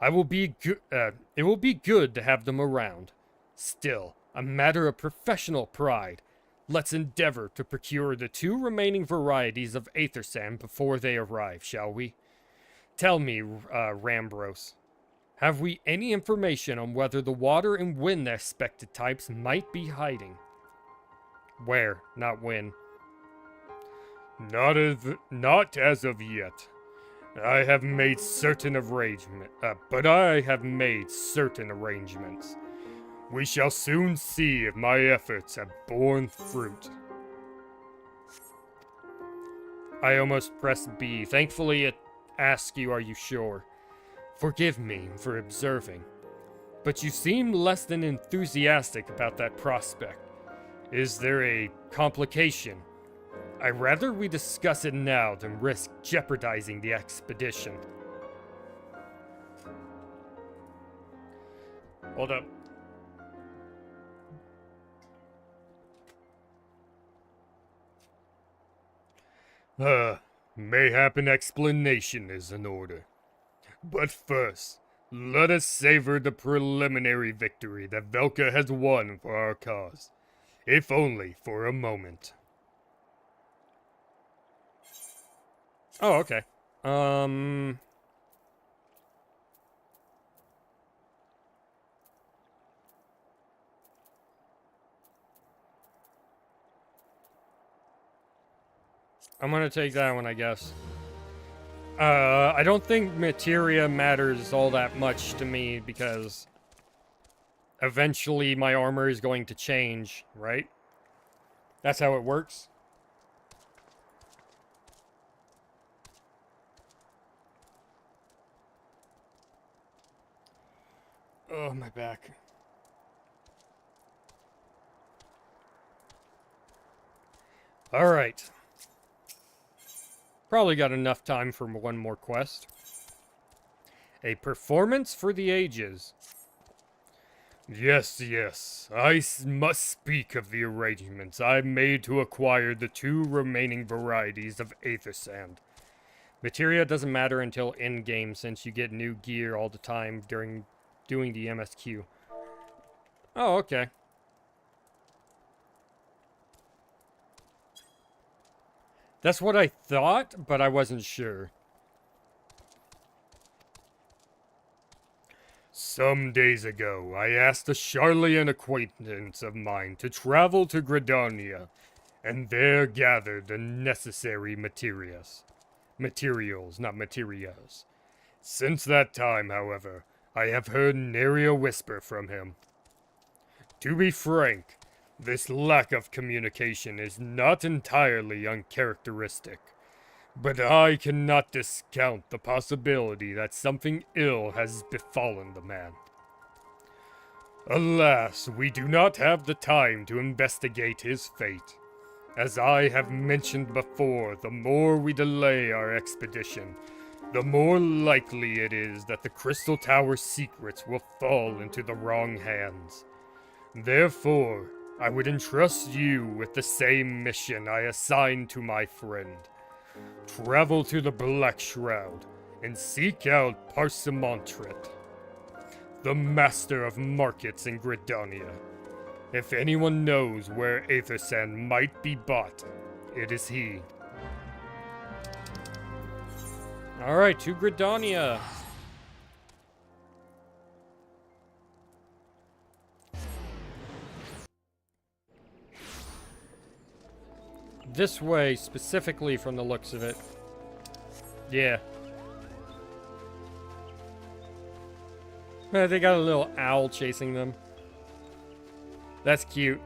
It will be good to have them around. Still, a matter of professional pride. Let's endeavor to procure the 2 remaining varieties of aether sand before they arrive, shall we? Tell me, Rambros, have we any information on whether the water and wind expected types might be hiding? Where, not when. Not as of yet. I have made certain arrangements. We shall soon see if my efforts have borne fruit. I almost pressed B. Thankfully, it asks you, are you sure? Forgive me for observing, but you seem less than enthusiastic about that prospect. Is there a complication? I'd rather we discuss it now than risk jeopardizing the expedition. Hold up. Mayhap an explanation is in order. But first, let us savor the preliminary victory that Velka has won for our cause, if only for a moment. Oh, okay. I'm gonna take that one, I guess. I don't think materia matters all that much to me because eventually my armor is going to change, right? That's how it works. Oh, my back. All right. Probably got enough time for one more quest. A performance for the ages. Yes. I must speak of the arrangements I made to acquire the 2 remaining varieties of aether sand. Materia doesn't matter until endgame since you get new gear all the time during doing the MSQ. Oh, okay. That's what I thought, but I wasn't sure. Some days ago, I asked a Charlian acquaintance of mine to travel to Gridania, and there gather the necessary materials, not materials. Since that time, however, I have heard nary a whisper from him. To be frank, this lack of communication is not entirely uncharacteristic, but I cannot discount the possibility that something ill has befallen the man. Alas, we do not have the time to investigate his fate. As I have mentioned before, the more we delay our expedition, the more likely it is that the Crystal Tower's secrets will fall into the wrong hands. Therefore, I would entrust you with the same mission I assigned to my friend. Travel to the Black Shroud and seek out Parsimantrit, the master of markets in Gridania. If anyone knows where aether sand might be bought, it is he. Alright, to Gridania. this way specifically from the looks of it. Yeah. They got a little owl chasing them. That's cute.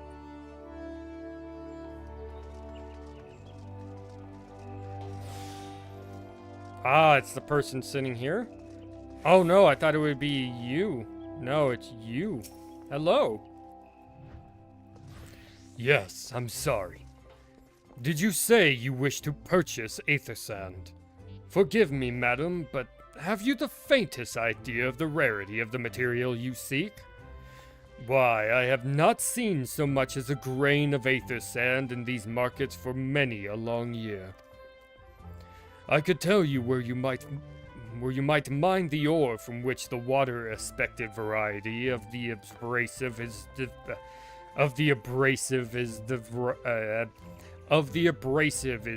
Ah, it's the person sitting here? Oh no, I thought it would be you. No, it's you. Hello. Yes, I'm sorry. Did you say you wish to purchase Aether Sand? Forgive me, madam, but have you the faintest idea of the rarity of the material you seek? Why, I have not seen so much as a grain of Aether Sand in these markets for many a long year. I could tell you where you might mine the ore from which the water-aspected variety of the abrasive is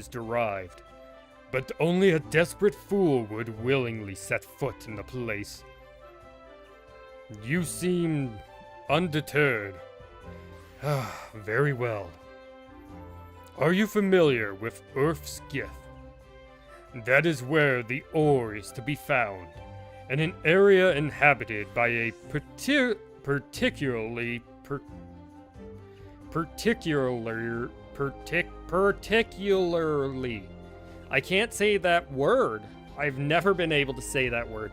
derived. But only a desperate fool would willingly set foot in the place. You seem undeterred. Very well. Are you familiar with Earth's Gift? That is where the ore is to be found, in an area inhabited by a particularly I can't say that word. I've never been able to say that word.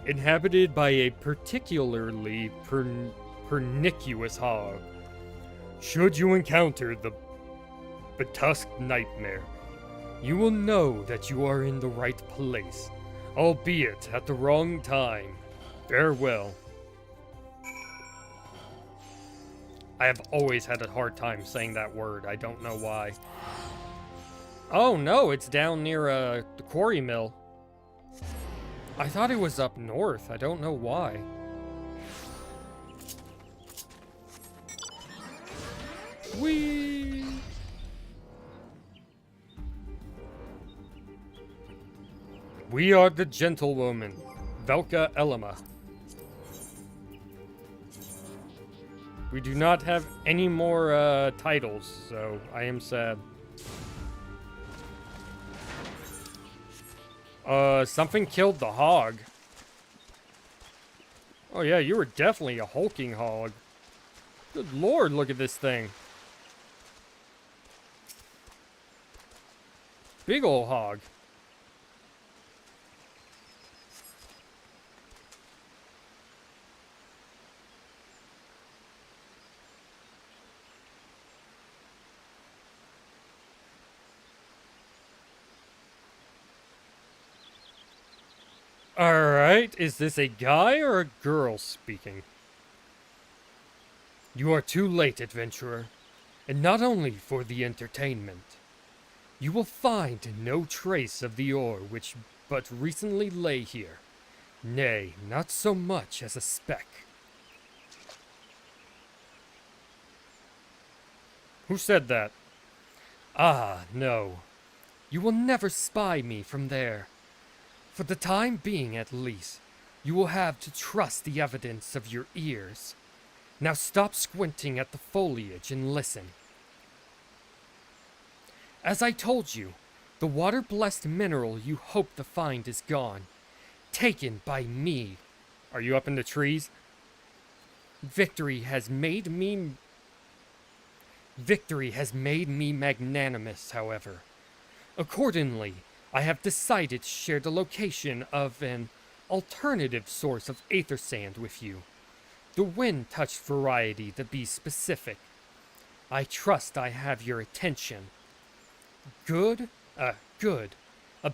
Inhabited by a particularly pernicious hog. Should you encounter the betusked nightmare, you will know that you are in the right place, albeit at the wrong time. Farewell. I have always had a hard time saying that word. I don't know why. Oh no, it's down near the quarry mill. I thought it was up north. I don't know why. Whee! We are the gentlewoman, Velka Elema. We do not have any more titles, so I am sad. Something killed the hog. Oh yeah, you were definitely a hulking hog. Good lord, look at this thing. Big ol' hog. Alright, is this a guy or a girl speaking? You are too late, adventurer, and not only for the entertainment. You will find no trace of the ore which but recently lay here. Nay, not so much as a speck. Who said that? Ah, no. You will never spy me from there. For the time being, at least, you will have to trust the evidence of your ears. Now stop squinting at the foliage and listen. As I told you, the water-blessed mineral you hope to find is gone. Taken by me. Are you up in the trees? Victory has made me magnanimous, however. Accordingly, I have decided to share the location of an alternative source of Aether Sand with you. The wind-touched variety, to be specific. I trust I have your attention. Good. A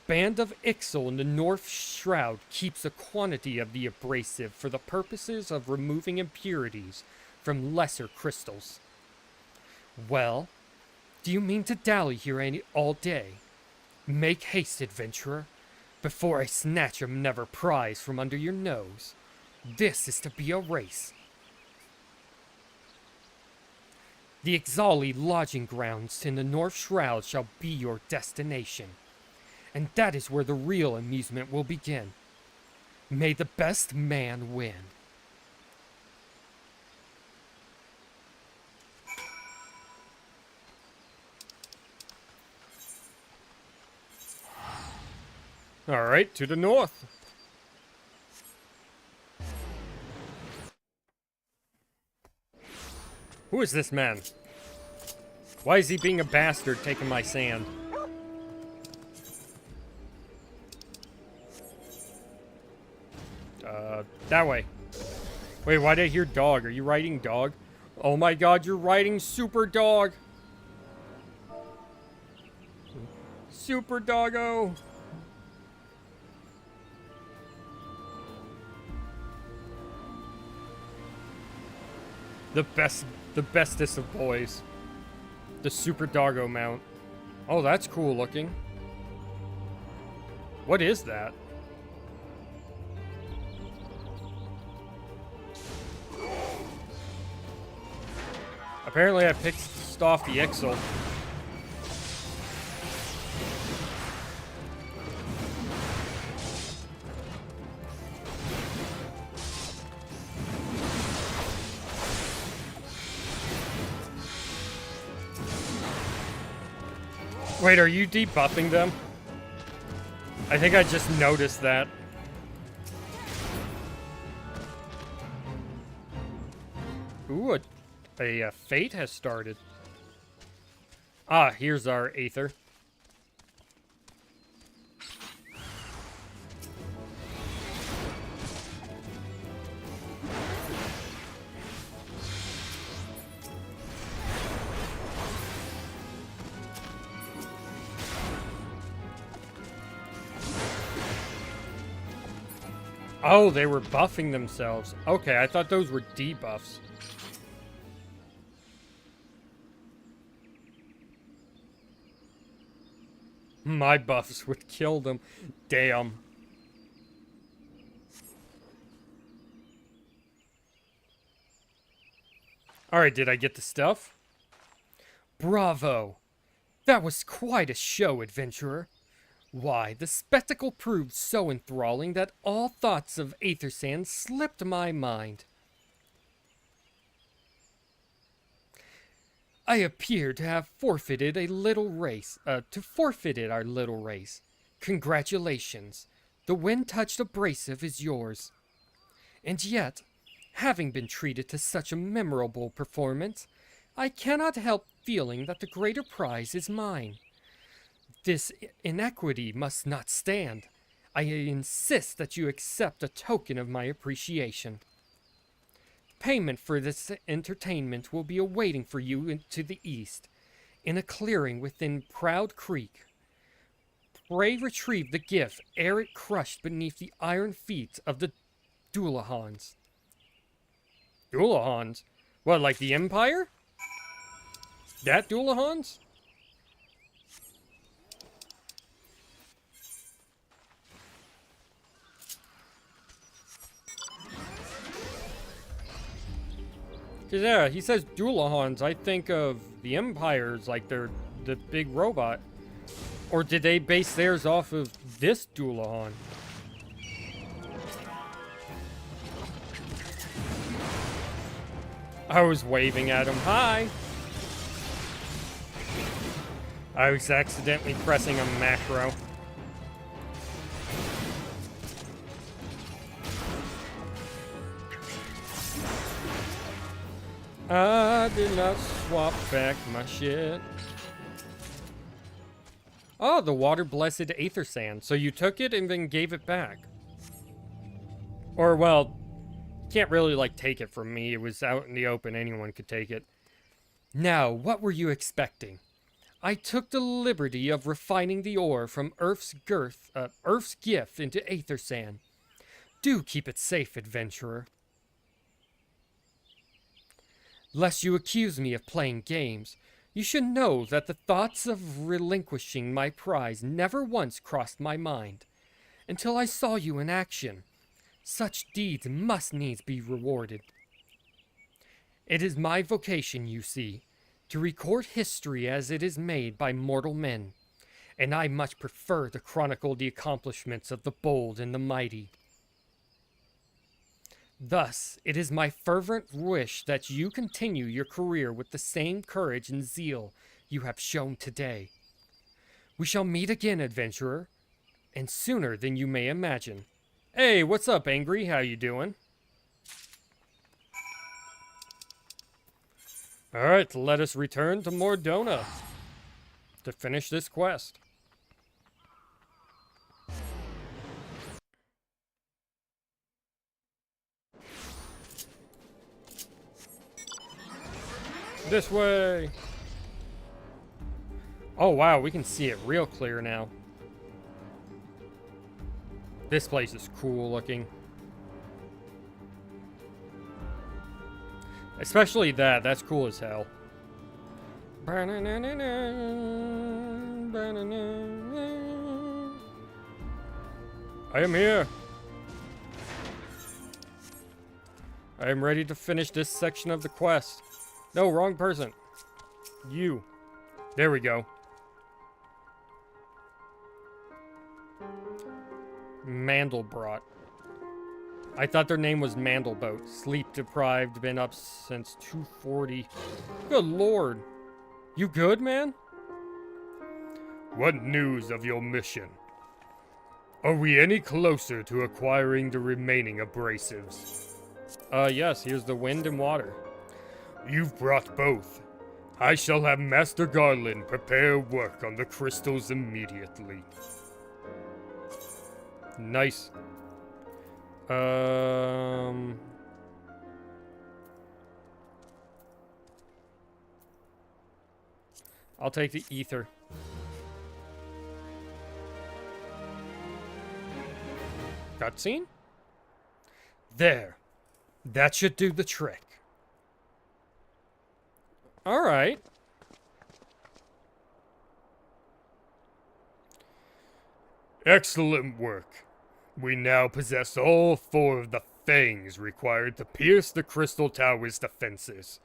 band of Ixal in the North Shroud keeps a quantity of the abrasive for the purposes of removing impurities from lesser crystals. Well, do you mean to dally here all day? Make haste, adventurer, before I snatch another prize from under your nose. This is to be a race. The Ixali lodging grounds in the North Shroud shall be your destination, and that is where the real amusement will begin. May the best man win. Alright, to the north. Who is this man? Why is he being a bastard taking my sand? That way. Wait, why did I hear dog? Are you riding dog? Oh my god, you're riding super dog! Super doggo! The bestest of boys. The super doggo mount. Oh, that's cool looking. What is that? Apparently I picked off the Ixel. Wait, are you debuffing them? I think I just noticed that. Ooh, a fate has started. Ah, here's our Aether. Oh, they were buffing themselves. Okay, I thought those were debuffs. My buffs would kill them. Damn. Alright, did I get the stuff? Bravo! That was quite a show, adventurer. Why, the spectacle proved so enthralling that all thoughts of Aether Sand slipped my mind. I appear to have forfeited our little race. Congratulations. The wind-touched abrasive is yours. And yet, having been treated to such a memorable performance, I cannot help feeling that the greater prize is mine. This inequity must not stand. I insist that you accept a token of my appreciation. Payment for this entertainment will be awaiting for you to the east, in a clearing within Proud Creek. Pray retrieve the gift ere it crushed beneath the iron feet of the Dullahans. Dullahans? What, like the Empire? That Dullahans? Cause yeah, he says Dullahans. I think of the Empires like they're the big robot. Or did they base theirs off of this Dullahan? I was waving at him. Hi! I was accidentally pressing a macro. I did not swap back my shit. Oh, the water-blessed Aether Sand. So you took it and then gave it back. Or, well, can't really, like, take it from me. It was out in the open. Anyone could take it. Now, what were you expecting? I took the liberty of refining the ore from Earth's gift into Aether Sand. Do keep it safe, adventurer. Lest you accuse me of playing games, you should know that the thoughts of relinquishing my prize never once crossed my mind, until I saw you in action. Such deeds must needs be rewarded. It is my vocation, you see, to record history as it is made by mortal men, and I much prefer to chronicle the accomplishments of the bold and the mighty. Thus, it is my fervent wish that you continue your career with the same courage and zeal you have shown today. We shall meet again, adventurer. And sooner than you may imagine. Hey, what's up, Angry? How you doing? Alright, let us return to Mordona to finish this quest. This way! Oh wow, we can see it real clear now. This place is cool looking. Especially that's cool as hell. I am here. I am ready to finish this section of the quest. No, wrong person. You. There we go. Mandelbrot. I thought their name was Mandelboat. Sleep deprived, been up since 2:40. Good lord. You good, man? What news of your mission? Are we any closer to acquiring the remaining abrasives? Yes, here's the wind and water. You've brought both. I shall have Master Garland prepare work on the crystals immediately. Nice. I'll take the ether. Cutscene? There. That should do the trick. Alright. Excellent work. We now possess all 4 of the fangs required to pierce the Crystal Tower's defenses.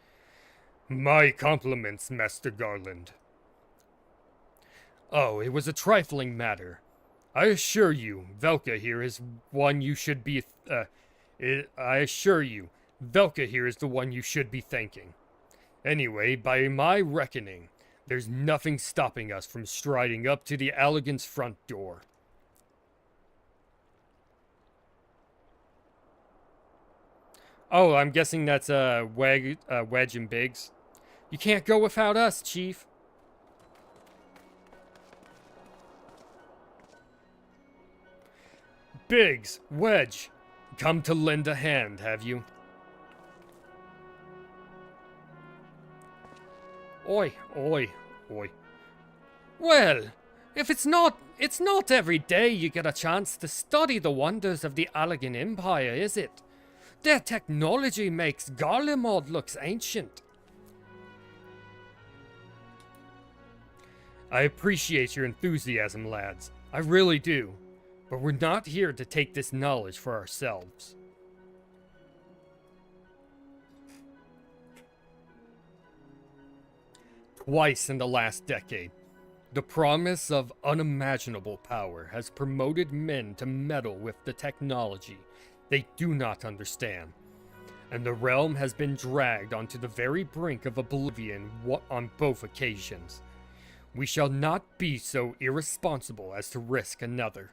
My compliments, Master Garland. Oh, it was a trifling matter. I assure you, Velka here is one you should be, I assure you, Velka here is the one you should be thanking. Anyway, by my reckoning, there's nothing stopping us from striding up to the Alleg's front door. Oh, I'm guessing that's Wedge and Biggs. You can't go without us, Chief. Biggs, Wedge, come to lend a hand, have you? Oi, oi, oi. Well, if it's not every day you get a chance to study the wonders of the Allag Empire, is it? Their technology makes Garlemald looks ancient. I appreciate your enthusiasm, lads. I really do. But we're not here to take this knowledge for ourselves. Twice in the last decade, the promise of unimaginable power has promoted men to meddle with the technology they do not understand, and the realm has been dragged onto the very brink of oblivion on both occasions. We shall not be so irresponsible as to risk another.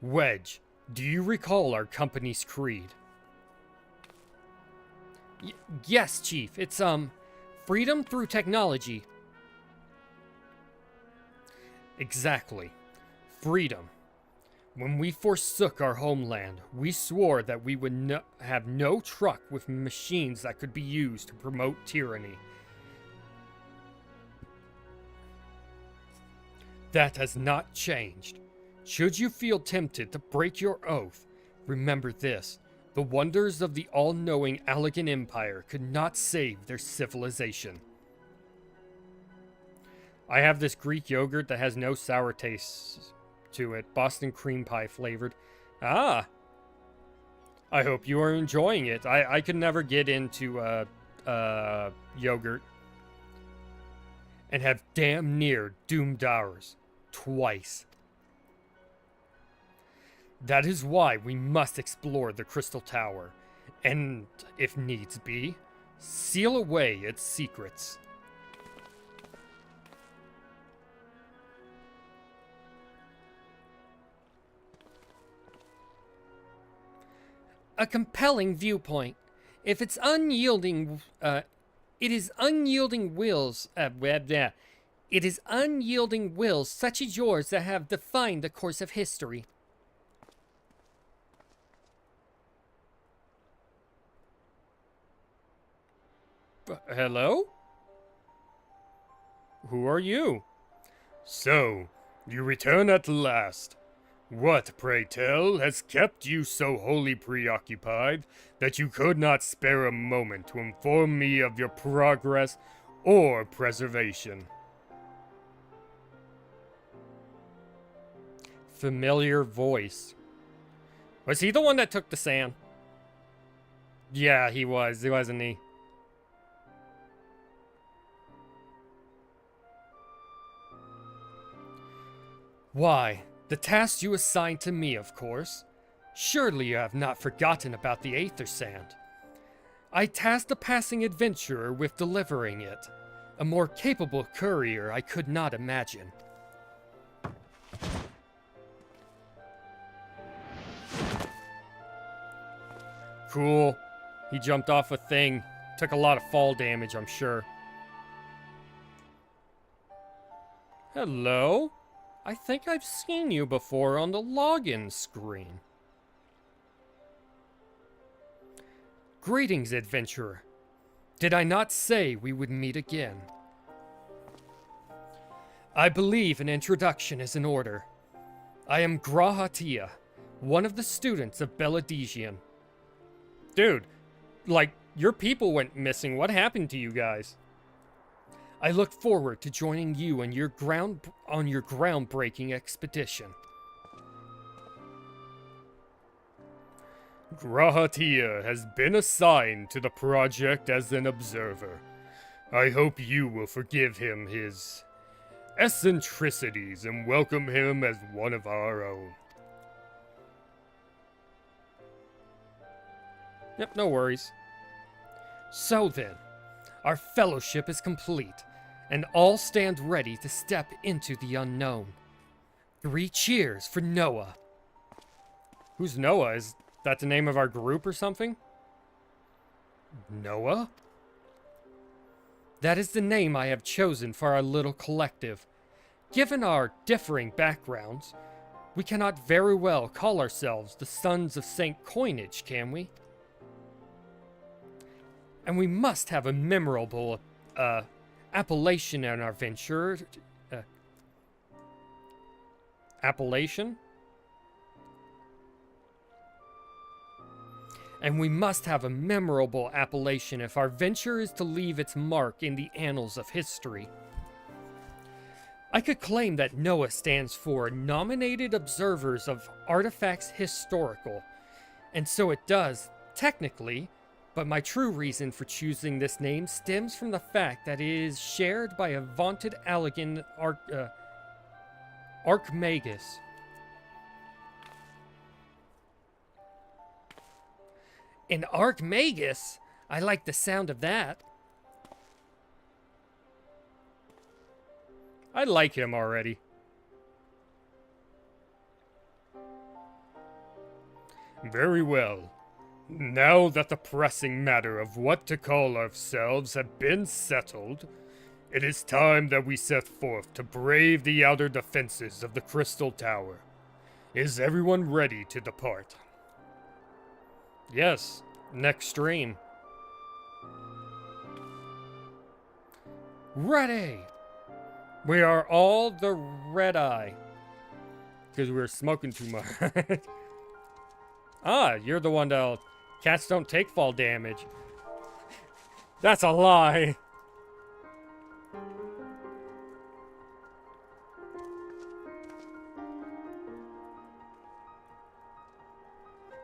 Wedge, do you recall our company's creed? Yes, Chief. It's, freedom through technology. Exactly. Freedom. When we forsook our homeland, we swore that we would have no truck with machines that could be used to promote tyranny. That has not changed. Should you feel tempted to break your oath, remember this. The wonders of the all-knowing Allag Empire could not save their civilization. I have this Greek yogurt that has no sour taste to it. Boston cream pie flavored. Ah! I hope you are enjoying it. I could never get into, yogurt. And have damn near doomed ours. Twice. That is why we must explore the Crystal Tower, and, if needs be, seal away its secrets. A compelling viewpoint. If it's unyielding, it is unyielding wills, it is unyielding wills such as yours that have defined the course of history. Hello? Who are you? So, you return at last. What, pray tell, has kept you so wholly preoccupied that you could not spare a moment to inform me of your progress or preservation? Familiar voice. Was he the one that took the sand? Yeah, he was, wasn't he? Why, the task you assigned to me, of course. Surely you have not forgotten about the Aether Sand. I tasked a passing adventurer with delivering it. A more capable courier I could not imagine. Cool. He jumped off a thing. Took a lot of fall damage, I'm sure. Hello? I think I've seen you before on the login screen. Greetings, adventurer. Did I not say we would meet again? I believe an introduction is in order. I am Grahatia, one of the students of Beladesian. Dude, like, your people went missing. What happened to you guys? I look forward to joining you on your groundbreaking expedition. Grahatia has been assigned to the project as an observer. I hope you will forgive him his eccentricities and welcome him as one of our own. Yep, no worries. So then, our fellowship is complete, and all stand ready to step into the unknown. 3 cheers for Noah. Who's Noah? Is that the name of our group or something? Noah? That is the name I have chosen for our little collective. Given our differing backgrounds, we cannot very well call ourselves the Sons of St. Coinage, can we? And we must have a memorable appellation in our venture. Appellation? And we must have a memorable appellation if our venture is to leave its mark in the annals of history. I could claim that NOAA stands for Nominated Observers of Artifacts Historical, and so it does, technically, but my true reason for choosing this name stems from the fact that it is shared by a vaunted Allagan Archmagus. An Archmagus? I like the sound of that. I like him already. Very well. Now that the pressing matter of what to call ourselves have been settled, it is time that we set forth to brave the outer defenses of the Crystal Tower. Is everyone ready to depart? Yes, next stream. Ready! We are all the red eye. Because we were smoking too much. Ah, you're the one that'll... Cats don't take fall damage. That's a lie.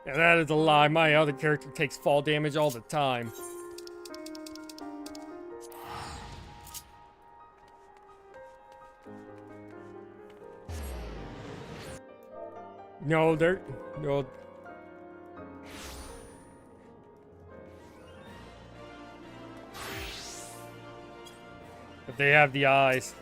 Yeah, that is a lie. My other character takes fall damage all the time. No, they're... No... But they have the eyes.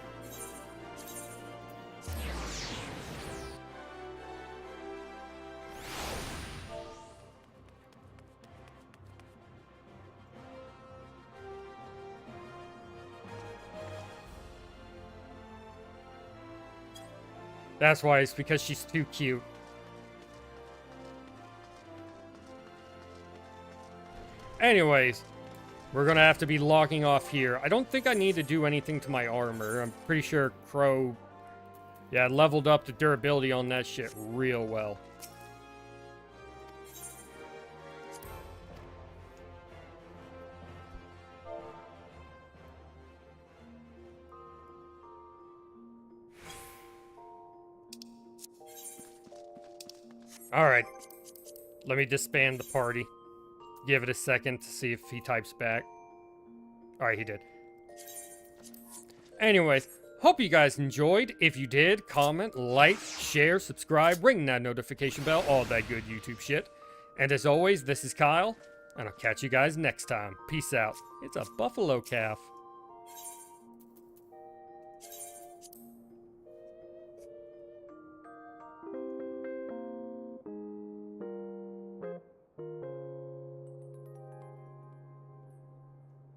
That's why, it's because she's too cute. Anyways, we're gonna have to be logging off here. I don't think I need to do anything to my armor. I'm pretty sure Crow, yeah, leveled up the durability on that shit real well. Alright. Let me disband the party. Give it a second to see if he types back. Alright, he did. Anyways, hope you guys enjoyed. If you did, comment, like, share, subscribe, ring that notification bell, all that good YouTube shit. And as always, this is Kyle, and I'll catch you guys next time. Peace out. It's a buffalo calf.